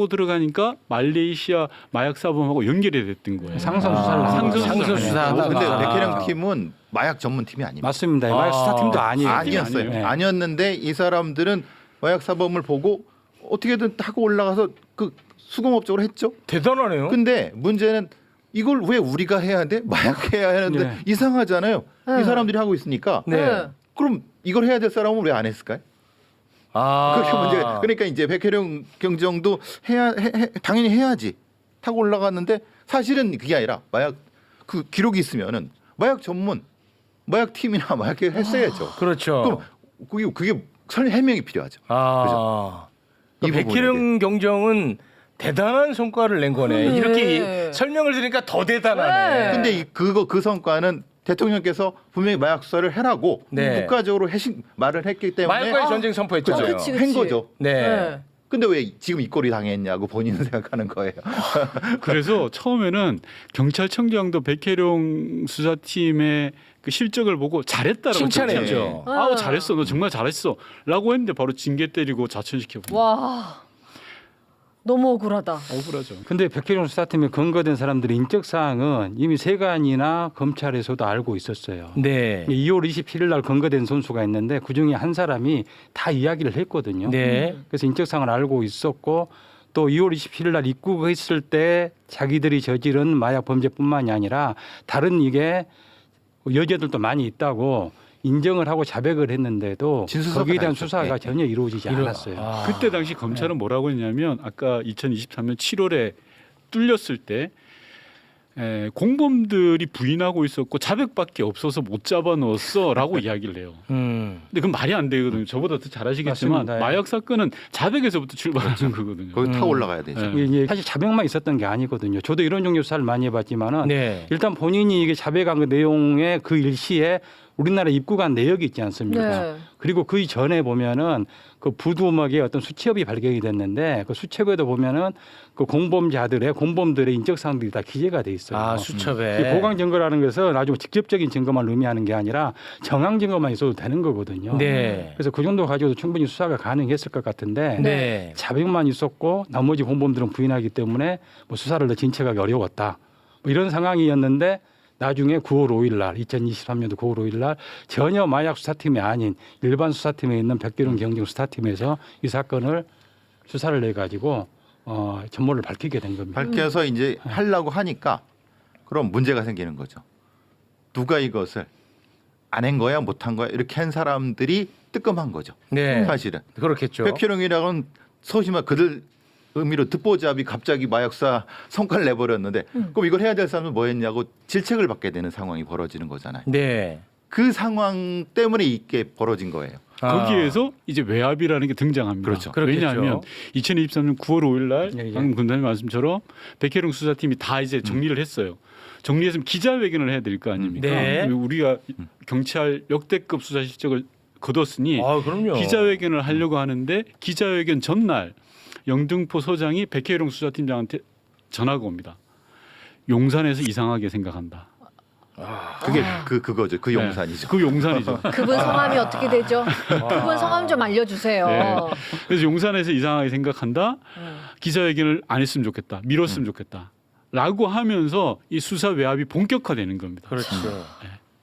들어가니까 말레이시아 마약 사범하고 연결이 됐던 거예요. 상선 수사를 상선 수사하다가. 근데 백혜령 팀은 마약 전문 팀이 아닙니다. 맞습니다. 마약 수사팀도 아니에요. 아니었어요. 네. 아니었는데 이 사람들은 마약 사범을 보고 어떻게든 타고 올라가서 그 수공업적으로 했죠. 대단하네요. 근데 문제는 이걸 왜 우리가 해야 돼? 마약 해야 하는데 네. 이상하잖아요. 네. 이 사람들이 하고 있으니까. 네. 그럼 이걸 해야 될 사람은 왜 안 했을까요? 그게 문제가. 그러니까 이제 백혜령 경정도 당연히 해야지. 타고 올라갔는데 사실은 그게 아니라 마약 그 기록이 있으면은 마약 전문 마약 팀이나 마약 했어야죠. 그렇죠. 그럼 그게 해명이 필요하죠. 그죠? 이 백혜령 경정은 대단한 성과를 낸 거네. 이렇게 설명을 들으니까 더 대단하네. 근데 그 성과는 대통령께서 분명히 마약 수사를 해라고 네. 국가적으로 말을 했기 때문에 마약과의 전쟁 선포했잖아요. 그렇죠. 한 거죠. 네. 근데 왜 지금 이 꼴이 당했냐고 본인은 생각하는 거예요. 그래서 처음에는 경찰청장도 백혜룡 수사팀의 그 실적을 보고 잘했다라고 칭찬했죠. 아우 잘했어, 너 정말 잘했어라고 했는데 바로 징계 때리고 자천시켜. 와, 너무 억울하다. 억울하죠. 근데 백혜룡 수사팀에 근거된 사람들의 인적 사항은 이미 세관이나 검찰에서도 알고 있었어요. 네. 2월 27일 날 근거된 선수가 있는데 그 중에 한 사람이 다 이야기를 했거든요. 네. 그래서 인적 사항을 알고 있었고 또 2월 27일 날 입국했을 때 자기들이 저지른 마약 범죄뿐만이 아니라 다른 이게 여자들도 많이 있다고 인정을 하고 자백을 했는데도 거기에 대한 수사가 전혀 이루어지지 않았어요. 그때 당시 검찰은 뭐라고 했냐면 아까 2023년 7월에 뚫렸을 때 공범들이 부인하고 있었고 자백밖에 없어서 못 잡아 넣었어라고 이야기를 해요. 근데 그건 말이 안 되거든요. 저보다 더 잘 아시겠지만 맞습니다. 마약 사건은 자백에서부터 출발하는 거거든요. 거기 타고 올라가야 되죠. 이게 사실 자백만 있었던 게 아니거든요. 저도 이런 종류 수사를 많이 해봤지만은 네. 일단 본인이 이게 자백한 그 내용의 그 일시에 우리나라 입국한 내역이 있지 않습니까? 네. 그리고 그 전에 보면은 그 부두막에 어떤 수첩이 발견이 됐는데 그 수첩에도 보면은 그 공범들의 인적 사항들이 다 기재가 돼 있어요. 아, 수첩에. 이 보강 증거라는 것은 아주 직접적인 증거만 의미하는 게 아니라 정황 증거만 있어도 되는 거거든요. 네. 그래서 그 정도 가지고도 충분히 수사가 가능했을 것 같은데 네. 자백만 있었고 나머지 공범들은 부인하기 때문에 뭐 수사를 더 진척하기 어려웠다. 뭐 이런 상황이었는데 나중에 9월 5일 날 2023년도 9월 5일 날 전혀 마약 수사팀이 아닌 일반 수사팀에 있는 백혜룡 경정 수사팀에서 이 사건을 수사를 내 가지고 전모를 밝히게 된 겁니다. 밝혀서 이제 하려고 하니까 그럼 문제가 생기는 거죠. 누가 이것을 안 한 거야 못한 거야 이렇게 한 사람들이 뜨끔한 거죠. 네. 사실은. 그렇겠죠. 백혜룡이라고는 소심한 그들 의미로 듣보잡이 갑자기 마약사 성과를 내버렸는데 그럼 이걸 해야 될 사람은 뭐 했냐고 질책을 받게 되는 상황이 벌어지는 거잖아요. 네. 그 상황 때문에 이게 벌어진 거예요. 거기에서 이제 외압이라는 게 등장합니다. 그렇죠. 왜냐하면 2023년 9월 5일 날 예. 방금 군단님 말씀처럼 백혜룡 수사팀이 다 이제 정리를 했어요. 정리했으면 기자회견을 해야 될 거 아닙니까? 네. 우리가 경찰 역대급 수사 실적을 거뒀으니 아, 그럼요. 기자회견을 하려고 하는데 기자회견 전날 영등포 서장이 백혜룡 수사팀장한테 전화가 옵니다. 용산에서 이상하게 생각한다. 그게 그거죠. 그 용산이죠. 그 용산이죠. 그분 성함이 어떻게 되죠? 그분 성함 좀 알려주세요. 네. 그래서 용산에서 이상하게 생각한다. 기자회견을 안 했으면 좋겠다. 미뤘으면 좋겠다. 라고 하면서 이 수사 외압이 본격화되는 겁니다. 그렇죠.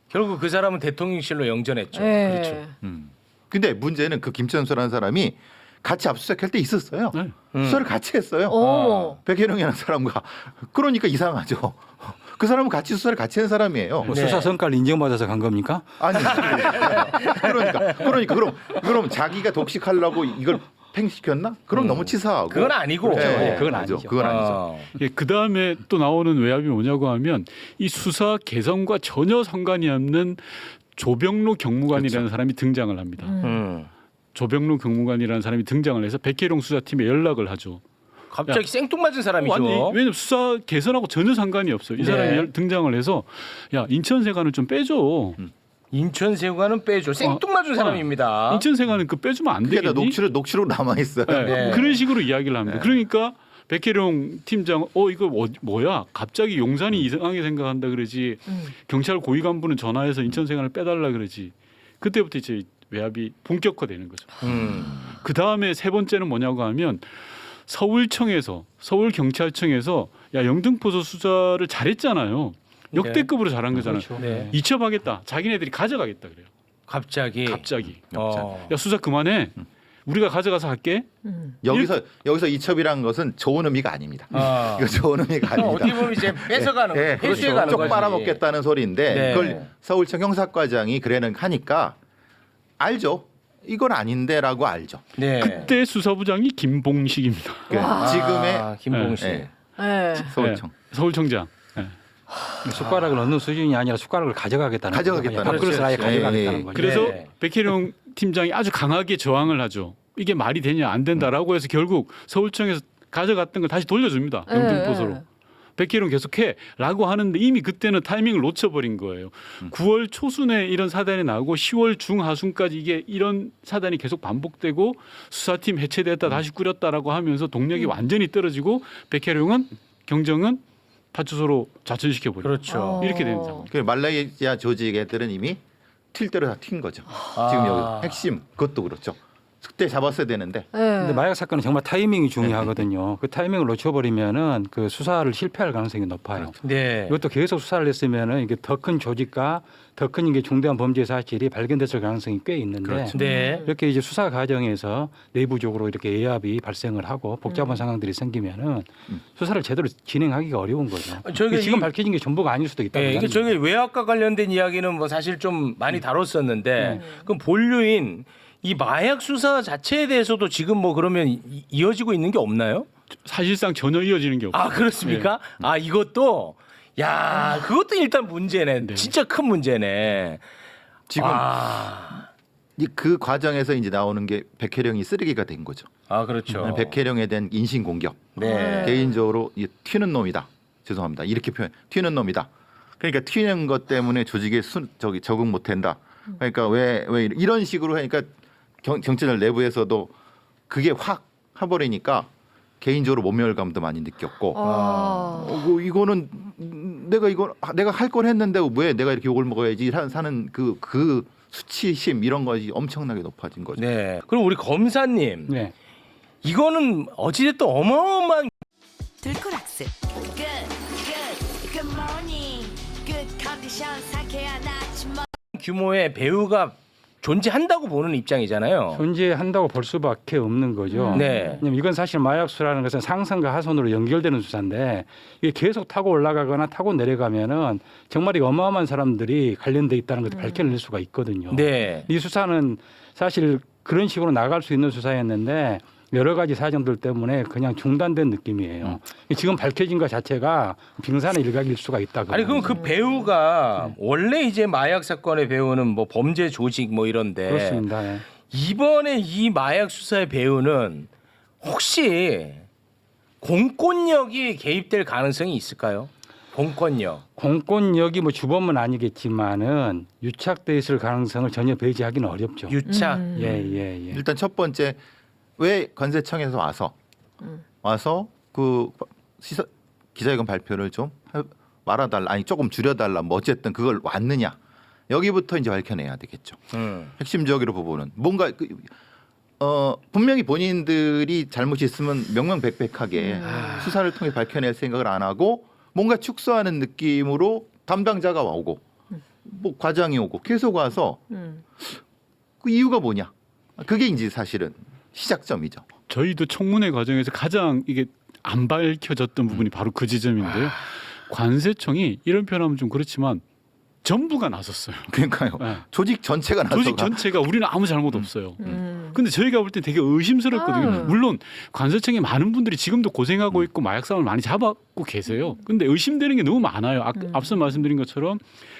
결국 그 사람은 대통령실로 영전했죠. 네. 그렇죠. 근데 문제는 그 김천수라는 사람이 같이 압수수색할 때 있었어요. 수사를 같이 했어요. 오. 백혜룡이라는 사람과. 그러니까 이상하죠. 그 사람은 같이 수사를 같이 한 사람이에요. 뭐 수사 성과를 인정받아서 간 겁니까? 아니. 그러니까 그럼 자기가 독식하려고 이걸 팽시켰나? 그럼 너무 치사하고. 그건 아니고. 네, 그건 아니죠. 그건 아니죠. 예, 그 다음에 또 나오는 외압이 뭐냐고 하면 이 수사 개성과 전혀 상관이 없는 조병로 경무관이라는 사람이 등장을 합니다. 조병로 경무관이라는 사람이 등장을 해서 백혜룡 수사팀에 연락을 하죠. 갑자기 생뚱맞은 사람이죠. 아니, 왜냐면 수사 개선하고 전혀 상관이 없어요. 이 사람이 등장을 해서 야 인천세관을 좀 빼줘. 인천세관은 빼줘. 생뚱맞은 사람입니다. 인천세관은 그 빼주면 안 그게 되겠니? 다 녹취록 남아 있어요. 네. 그런 식으로 이야기를 합니다. 그러니까 백혜룡 팀장 이거 뭐야? 갑자기 용산이 이상하게 생각한다 그러지. 경찰 고위 간부는 전화해서 인천생활을 빼달라 그러지. 그때부터 이제 외압이 본격화되는 거죠. 그 다음에 세 번째는 뭐냐고 하면 서울경찰청에서 야 영등포소 수사를 잘했잖아요. 역대급으로 잘한 거잖아요. 그렇죠. 네. 이첩하겠다. 자기네들이 가져가겠다 그래요. 갑자기. 야 수사 그만해. 우리가 가져가서 할게. 여기서 이첩이라는 것은 좋은 의미가 아닙니다. 이거 좋은 의미가 아닙니다. 어떻게 보면 이제 뺏어가는 네, 회수해 가는 쪽 거지. 빨아먹겠다는 소리인데 네. 그걸 서울청 형사과장이 그래는 하니까 알죠. 이건 아닌데라고 알죠. 네. 그때 수사부장이 김봉식입니다. 지금의 김봉식. 네. 서울청. 서울청장. 숟가락을 얻는 수준이 아니라 숟가락을 가져가겠다는 밥그릇을 아예 가져가겠다는 거죠. 그래서 백혜룡 팀장이 아주 강하게 저항을 하죠. 이게 말이 되냐 안 된다라고 해서 결국 서울청에서 가져갔던 걸 다시 돌려줍니다. 영등포소로. 백혜룡 계속해라고 하는데 이미 그때는 타이밍을 놓쳐버린 거예요. 9월 초순에 이런 사단이 나오고 10월 중하순까지 이게 이런 사단이 계속 반복되고 수사팀 해체됐다 다시 꾸렸다라고 하면서 동력이 완전히 떨어지고 백혜룡은 경정은 파출소로 좌천시켜 버려. 그렇죠. 이렇게 되는 상황. 그 말레이시아 조직 애들은 이미 튈 대로 다 튄 거죠. 지금 여기 핵심 그것도 그렇죠. 그때 잡았어야 되는데. 네. 근데 마약 사건은 정말 타이밍이 중요하거든요. 그 타이밍을 놓쳐버리면은 그 수사를 실패할 가능성이 높아요. 네. 이것도 계속 수사를 했으면은 이게 더 큰 조직과 더 큰 이게 중대한 범죄 사실이 발견됐을 가능성이 꽤 있는데 그렇죠. 네. 이렇게 이제 수사 과정에서 내부적으로 이렇게 외압이 발생을 하고 복잡한 상황들이 생기면은 수사를 제대로 진행하기가 어려운 거죠. 저희가 지금 밝혀진 게 전부가 아닐 수도 있다. 네, 이게 저희 외압과 관련된 이야기는 뭐 사실 좀 많이 다뤘었는데 그럼 본류인 이 마약 수사 자체에 대해서도 지금 뭐 그러면 이어지고 있는 게 없나요? 사실상 전혀 이어지는 게 없어요. 아 그렇습니까? 아 이것도 야 그것도 일단 문제네. 진짜 큰 문제네. 지금 그 과정에서 이제 나오는 게 백혜령이 쓰레기가 된 거죠. 아 그렇죠. 백혜령에 대한 인신 공격. 네. 개인적으로 튀는 놈이다. 죄송합니다. 이렇게 표현. 튀는 놈이다. 그러니까 튀는 것 때문에 조직에 적응 못한다. 그러니까 왜 이런 식으로 하니까 경찰 내부에서도 그게 확 해버리니까 개인적으로 모멸감도 많이 느꼈고 이거는 내가 할 걸 했는데 왜 내가 이렇게 욕을 먹어야지 사는 그 수치심 이런 것이 엄청나게 높아진 거죠. 네. 그럼 우리 검사님, 네. 이거는 어찌됐든 어마어마한 들코락스 Good morning Good condition 상쾌한 아침 규모의 배우가 존재한다고 보는 입장이잖아요. 존재한다고 볼 수밖에 없는 거죠. 네. 왜냐면 이건 사실 마약 수사라는 것은 상선과 하선으로 연결되는 수사인데 이게 계속 타고 올라가거나 타고 내려가면은 정말 이 어마어마한 사람들이 관련돼 있다는 것을 밝혀낼 수가 있거든요. 네. 이 수사는 사실 그런 식으로 나갈 수 있는 수사였는데 여러 가지 사정들 때문에 그냥 중단된 느낌이에요. 지금 밝혀진 것 자체가 빙산의 일각일 수가 있다. 아니 그럼 그 배우가 원래 이제 마약 사건의 배우는 뭐 범죄 조직 뭐 이런데 그렇습니다. 네. 이번에 이 마약 수사의 배우는 혹시 공권력이 개입될 가능성이 있을까요? 공권력이 뭐 주범은 아니겠지만은 유착돼 있을 가능성을 전혀 배제하기는 어렵죠. 유착. 예. 일단 첫 번째 왜 관세청에서 와서 그 기자회견 발표를 좀 말아달라 아니 조금 줄여달라 뭐 어쨌든 그걸 왔느냐 여기부터 이제 밝혀내야 되겠죠. 핵심적으로 부분은 뭔가 분명히 본인들이 잘못이 있으면 명명백백하게 수사를 통해 밝혀낼 생각을 안 하고 뭔가 축소하는 느낌으로 담당자가 오고 뭐 과장이 오고 계속 와서 그 이유가 뭐냐 그게 이제 사실은 시작점이죠. 저희도 청문회 과정에서 가장 이게 안 밝혀졌던 부분이 바로 그 지점인데요. 관세청이 이런 표현하면 좀 그렇지만 전부가 나섰어요. 그러니까요. 네. 조직 전체가 나서가. 조직 전체가 우리는 아무 잘못 없어요. 근데 저희가 볼 때 되게 의심스럽거든요. 물론 관세청에 많은 분들이 지금도 고생하고 있고 마약 사람을 많이 잡았고 계세요. 근데 의심되는 게 너무 많아요. 앞서 말씀드린 것처럼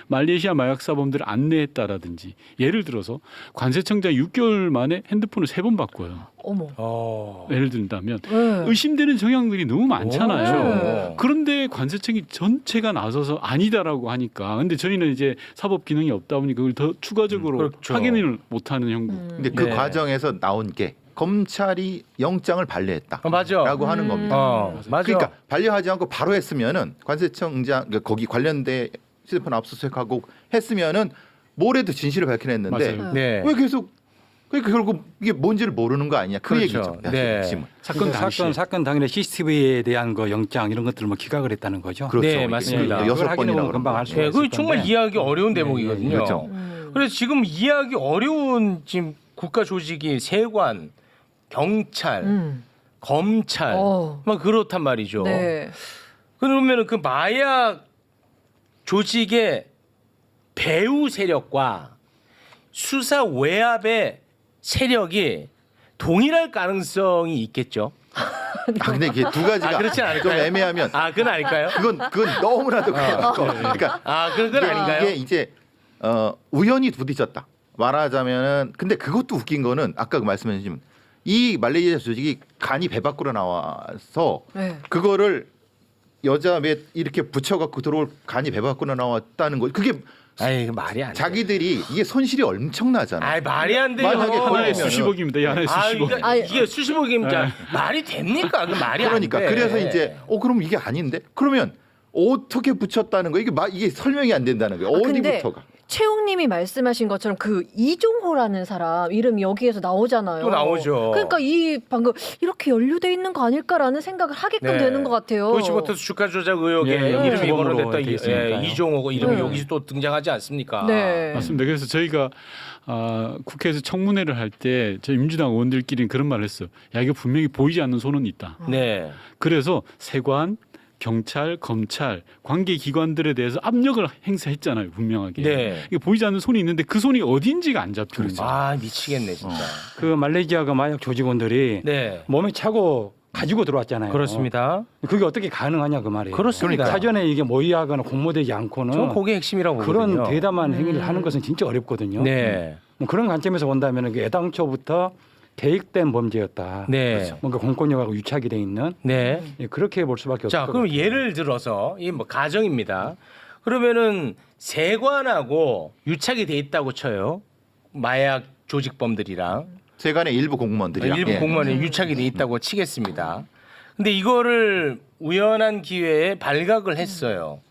말레이시아 마약 사범들을 안내했다라든지 예를 들어서 관세청장 6개월 만에 핸드폰을 3번 바꿔요. 어머. 예를 든다면 의심되는 정황들이 너무 많잖아요. 그런데 관세청이 전체가 나서서 아니다라고 하니까 근데 저희는 이제 사법 기능이 없다 보니 그걸 더 추가적으로 그렇죠. 확인을 못하는 형국. 근데 그 과정에서 나온 게 검찰이 영장을 발려했다라고 맞아. 하는 겁니다. 맞아. 그러니까 반려하지 않고 바로 했으면은 관세청장 그러니까 거기 관련된 휴대폰 압수수색하고 했으면은 뭐래도 진실을 밝혀냈는데 맞아요. 네. 왜 계속 그러니까 결국 이게 뭔지를 모르는 거 아니냐 그 그렇죠. 얘기죠. 네. 사건 당일에 CCTV에 대한 그 영장 이런 것들을 뭐 기각을 했다는 거죠. 그렇죠. 네, 맞습니다. 여섯 그걸 확인해 보면 번이나 금방 알 수가 네, 있을 그게 정말 건데. 이해하기 어려운 대목이거든요. 그렇죠. 그래서 지금 이해하기 어려운 지금 국가 조직이 세관, 경찰, 검찰 막 그렇단 말이죠. 네. 그러면 그 마약 조직의 배후 세력과 수사 외압의 세력이 동일할 가능성이 있겠죠. 근데 이게 두 가지가 그렇진 않을까요? 좀 애매하면 그건 아닐까요? 그건 너무나도 그러니까 그건 아닌가요? 이게 이제 우연히 부딪혔다 말하자면은 근데 그것도 웃긴 거는 아까 그 말씀해 주신 이 말레이시아 조직이 간이 배 밖으로 나와서 네. 그거를 여자 몇 이렇게 붙여갖고 들어올 간이 배 밖으로 나왔다는 거 그게 말이 안 돼. 자기들이 이게 손실이 엄청나잖아요. 말이 안 돼요. 만약에 하나에 걸리면은- 수십억입니다. 이 하나에 수십억. 이게 수십억입니다. 말이 됩니까? 그 말이 그러니까 안 돼. 그래서 이제 그럼 이게 아닌데 그러면 어떻게 붙였다는 거 이게 설명이 안 된다는 거예요. 근데 어디부터가? 최웅님이 말씀하신 것처럼 그 이종호라는 사람 이름이 여기에서 나오잖아요. 또 나오죠. 그러니까 이 방금 이렇게 연루돼 있는 거 아닐까라는 생각을 하게끔 네. 되는 것 같아요. 도이치모터스 주가 조작 의혹에 이름이 주범으로 거론됐다 돼 있으니까요. 이종호고 이름이 여기서 또 등장하지 않습니까? 네. 맞습니다. 그래서 저희가 국회에서 청문회를 할 때 저희 민주당 의원들끼리는 그런 말을 했어요. 야 이거 분명히 보이지 않는 손은 있다. 네. 그래서 세관, 경찰, 검찰, 관계기관들에 대해서 압력을 행사했잖아요. 분명하게. 네. 이게 보이지 않는 손이 있는데 그 손이 어딘지가 안 잡히는 거죠. 미치겠네 진짜. 그 말레이시아가 마약 조직원들이 네. 몸에 차고 가지고 들어왔잖아요. 그렇습니다. 그게 어떻게 가능하냐 그 말이에요. 그렇습니다. 그러니까 사전에 이게 모의하거나 공모되지 않고는 저는 그게 핵심이라고 그런 보거든요. 대담한 행위를 하는 것은 진짜 어렵거든요. 네. 뭐 그런 관점에서 본다면 애당초부터 계획된 범죄였다. 네. 뭔가 공권력하고 유착이 돼 있는. 네. 그렇게 볼 수밖에 없을 자, 것 그럼 같아요. 예를 들어서 이 뭐 가정입니다. 그러면은 세관하고 유착이 돼 있다고 쳐요. 마약 조직범들이랑 세관의 일부 공무원들이랑 일부 예. 공무원이 유착이 돼 있다고 치겠습니다. 근데 이거를 우연한 기회에 발각을 했어요.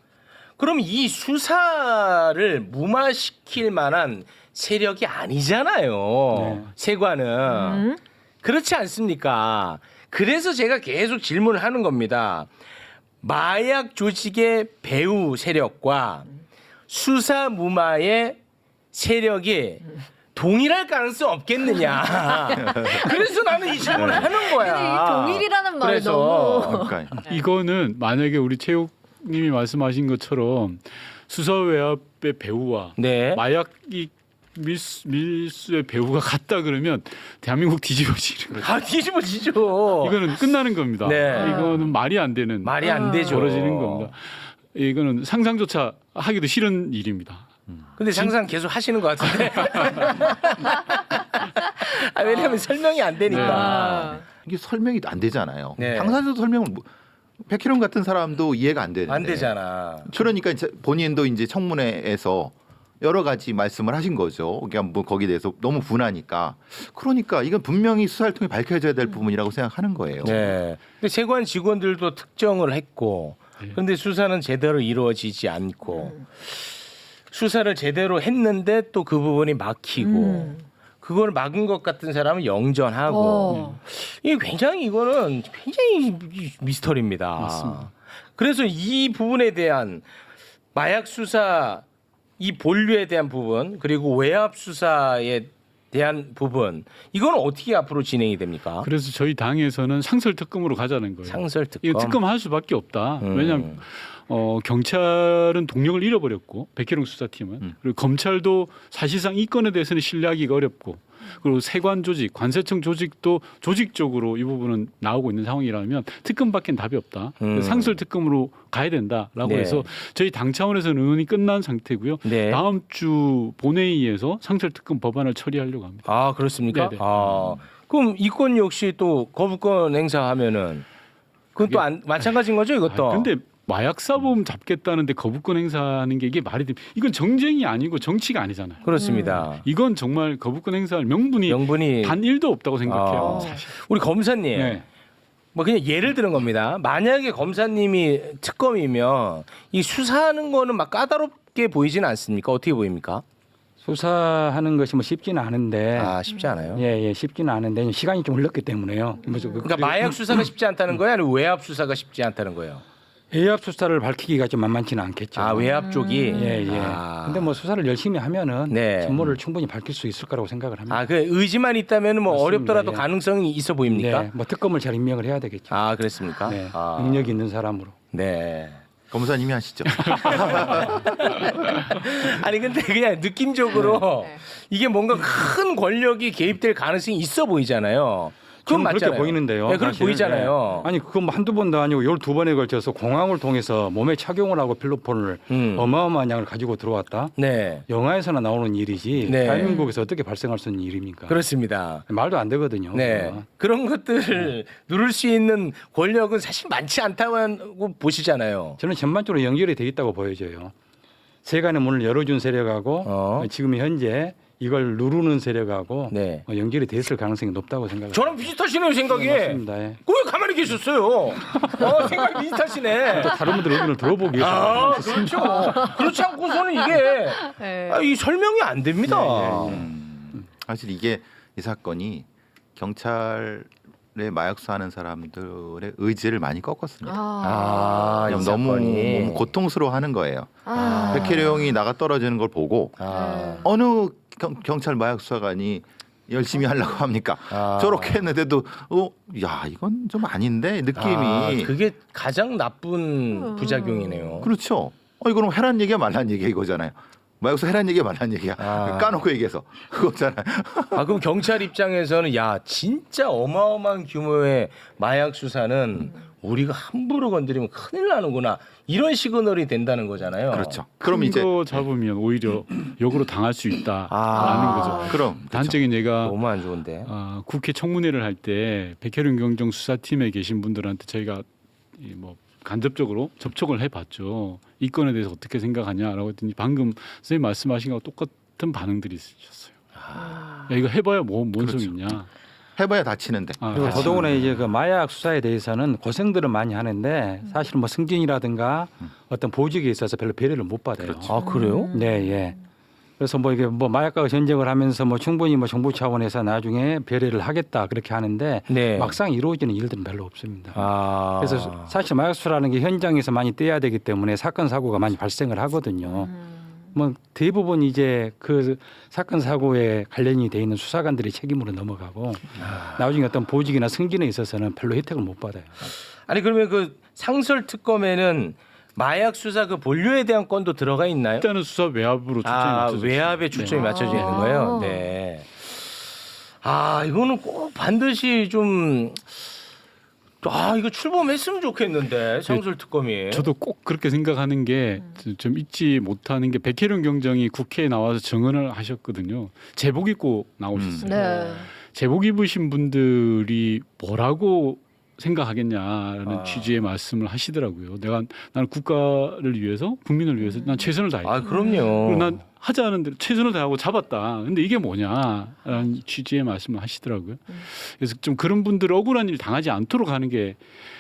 그럼 이 수사를 무마시킬 만한 세력이 아니잖아요. 세관은. 그렇지 않습니까? 그래서 제가 계속 질문을 하는 겁니다. 마약 조직의 배후 세력과 수사 무마의 세력이 동일할 가능성 없겠느냐. 그래서 나는 이 질문을 하는 거야. 동일이라는 말이 그래서 너무. 이거는 만약에 우리 최욱님이 말씀하신 것처럼 수사외압의 배후와 마약이 밀수의 배후가 같다 그러면 대한민국 뒤집어지는 거죠. 뒤집어지죠. 이거는 끝나는 겁니다. 네. 이거는 말이 안 되는 말이 안 되죠. 벌어지는 겁니다. 이거는 상상조차 하기도 싫은 일입니다. 근데 상상 계속 하시는 것 같은데. 왜냐하면 설명이 안 되니까. 이게 설명이 안 되잖아요. 네. 당사자도 설명을 백희룡 같은 사람도 이해가 안 되는데. 안 되잖아. 그러니까 이제 본인도 이제 청문회에서 여러 가지 말씀을 하신 거죠. 그러니까 뭐 거기에 대해서 너무 분하니까. 그러니까 이건 분명히 수사를 통해 밝혀져야 될 부분이라고 생각하는 거예요. 네. 근데 세관 직원들도 특정을 했고, 그런데 수사는 제대로 이루어지지 않고, 수사를 제대로 했는데 또 그 부분이 막히고, 그걸 막은 것 같은 사람은 영전하고, 이게 이거는 굉장히 미스터리입니다. 맞습니다. 그래서 이 부분에 대한 마약 수사 이 본류에 대한 부분 그리고 외압 수사에 대한 부분 이건 어떻게 앞으로 진행이 됩니까? 그래서 저희 당에서는 상설특검으로 가자는 거예요. 상설특검. 이거 특검할 수밖에 없다. 왜냐하면 경찰은 동력을 잃어버렸고 백혜룡 수사팀은 그리고 검찰도 사실상 이 건에 대해서는 신뢰하기가 어렵고 그리고 세관 조직, 관세청 조직도 조직적으로 이 부분은 나오고 있는 상황이라면 특검밖엔 답이 없다. 상설 특검으로 가야 된다라고 네. 해서 저희 당 차원에서는 의논이 끝난 상태고요. 네. 다음 주 본회의에서 상설 특검 법안을 처리하려고 합니다. 아 그렇습니까? 네네. 그럼 이건 역시 또 거부권 행사하면은 그건 또 마찬가지인 거죠 이것도. 근데 마약 사범 잡겠다는데 거부권 행사하는 게 이게 말이 돼? 이건 정쟁이 아니고 정치가 아니잖아요. 그렇습니다. 이건 정말 거부권 행사할 명분이 단 1도 없다고 생각해요. 사실. 우리 검사님. 네. 뭐 그냥 예를 드는 겁니다. 만약에 검사님이 특검이면 이 수사하는 거는 막 까다롭게 보이지는 않습니까? 어떻게 보입니까? 수사하는 것이 뭐 쉽지는 않은데. 쉽지 않아요? 예, 쉽지는 않은데 시간이 좀 흘렀기 때문에요. 그러니까 마약 수사가 쉽지 않다는 거야, 아니면 외압 수사가 쉽지 않다는 거예요? 외압 수사를 밝히기가 좀 만만치는 않겠죠. 외압 쪽이. 예. 근데 뭐 수사를 열심히 하면은 전모를 충분히 밝힐 수 있을 거라고 생각을 합니다. 그 의지만 있다면 뭐 맞습니다. 어렵더라도 예. 가능성이 있어 보입니까? 네, 뭐 특검을 잘 임명을 해야 되겠죠. 그렇습니까? 네, 능력이 있는 사람으로. 네. 검사님이 하시죠. 아니 근데 그냥 느낌적으로 이게 뭔가 큰 권력이 개입될 가능성이 있어 보이잖아요. 그건 그렇게 맞잖아요. 보이는데요. 네, 그렇게 사실은. 보이잖아요. 네. 아니 그건 뭐 한두 번도 아니고 12번에 걸쳐서 공항을 통해서 몸에 착용을 하고 필로폰을 어마어마한 양을 가지고 들어왔다. 네. 영화에서나 나오는 일이지 네. 대한민국에서 어떻게 발생할 수 있는 일입니까? 그렇습니다. 말도 안 되거든요. 네. 그런 것들을 누를 수 있는 권력은 사실 많지 않다고 보시잖아요. 저는 전반적으로 연결이 돼 있다고 보여져요. 세간의 문을 열어준 세력하고 지금 현재 이걸 누르는 세력하고 연결이 돼 있을 가능성이 높다고 생각합니다. 저랑 비슷하시네요, 생각이. 맞습니다. 예. 왜 가만히 계셨어요? 생각이 비슷하시네. 또 다른 분들 의견을 들어보기 위해서. 그렇죠. 그렇지 않고서는 이게 이 설명이 안 됩니다. 사실 이게 이 사건이 경찰의 마약 수사하는 사람들의 의지를 많이 꺾었습니다. 이 너무 사건이. 고통스러워하는 거예요. 백혜령이 나가 떨어지는 걸 보고 어느 경찰 마약 수사관이 열심히 하려고 합니까? 저렇게 했는데도 야 이건 좀 아닌데 느낌이. 그게 가장 나쁜 부작용이네요. 그렇죠. 이거는 해란 얘기야 말란 얘기야 이거잖아요. 마약수 해란 얘기야 말란 얘기야. 까놓고 얘기해서 그거잖아요. 그럼 경찰 입장에서는 야 진짜 어마어마한 규모의 마약 수사는 우리가 함부로 건드리면 큰일 나는구나 이런 시그널이 된다는 거잖아요. 그렇죠. 그럼 큰 이제 거 잡으면 오히려 역으로 당할 수 있다라는 거죠. 그럼 단적인 예가 너무 안 좋은데. 국회 청문회를 할 때 백혜룡 경정 수사팀에 계신 분들한테 저희가 뭐 간접적으로 접촉을 해봤죠. 이 건에 대해서 어떻게 생각하냐라고 했더니 방금 선생님 말씀하신 거와 똑같은 반응들이 있으셨어요. 야, 이거 해봐야 뭔 소리 있냐. 해봐야 다치는데. 그리고 더더구나 이제 그 마약 수사에 대해서는 고생들은 많이 하는데 사실 뭐 승진이라든가 어떤 보직에 있어서 별로 배려를 못 받아요. 그래요? 네, 예. 그래서 뭐 이게 뭐 마약과 전쟁을 하면서 뭐 충분히 뭐 정부 차원에서 나중에 배려를 하겠다 그렇게 하는데 막상 이루어지는 일들은 별로 없습니다. 그래서 사실 마약 수사라는 게 현장에서 많이 떼야 되기 때문에 사건 사고가 많이 발생을 하거든요. 뭐 대부분 이제 그 사건 사고에 관련이 돼 있는 수사관들의 책임으로 넘어가고 나중에 어떤 보직이나 승진에 있어서는 별로 혜택을 못 받아요. 아니 그러면 그 상설 특검에는 마약 수사 그 본류에 대한 건도 들어가 있나요? 일단은 수사 외압으로 초점이 맞춰져 외압에 초점이 맞춰져 있는 거예요. 네. 이거는 꼭 반드시 좀 이거 출범했으면 좋겠는데 상설 특검이. 저도 꼭 그렇게 생각하는 게 좀 잊지 못하는 게 백혜룡 경정이 국회에 나와서 증언을 하셨거든요. 제복 입고 나오셨어요. 제복 입으신 분들이 뭐라고 생각하겠냐라는 취지의 말씀을 하시더라고요. 나는 국가를 위해서, 국민을 위해서 난 최선을 다했다. 그럼요. 그리고 난 하지 않은 대로 최선을 다하고 잡았다. 근데 이게 뭐냐라는 취지의 말씀을 하시더라고요. 그래서 좀 그런 분들 억울한 일 당하지 않도록 하는 게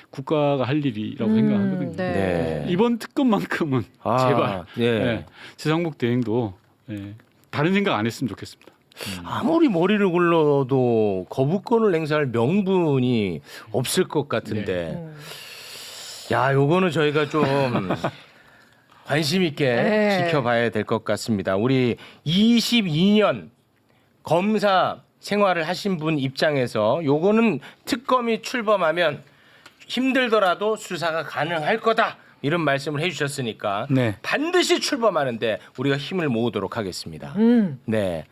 국가가 할 일이라고 생각하거든요. 이번 특검만큼은 제발 최상목 대행도 다른 생각 안 했으면 좋겠습니다. 아무리 머리를 굴러도 거부권을 행사할 명분이 없을 것 같은데 야 요거는 저희가 좀 관심 있게 지켜봐야 될 것 같습니다. 우리 22년 검사 생활을 하신 분 입장에서 요거는 특검이 출범하면 힘들더라도 수사가 가능할 거다 이런 말씀을 해주셨으니까 반드시 출범하는데 우리가 힘을 모으도록 하겠습니다. 네.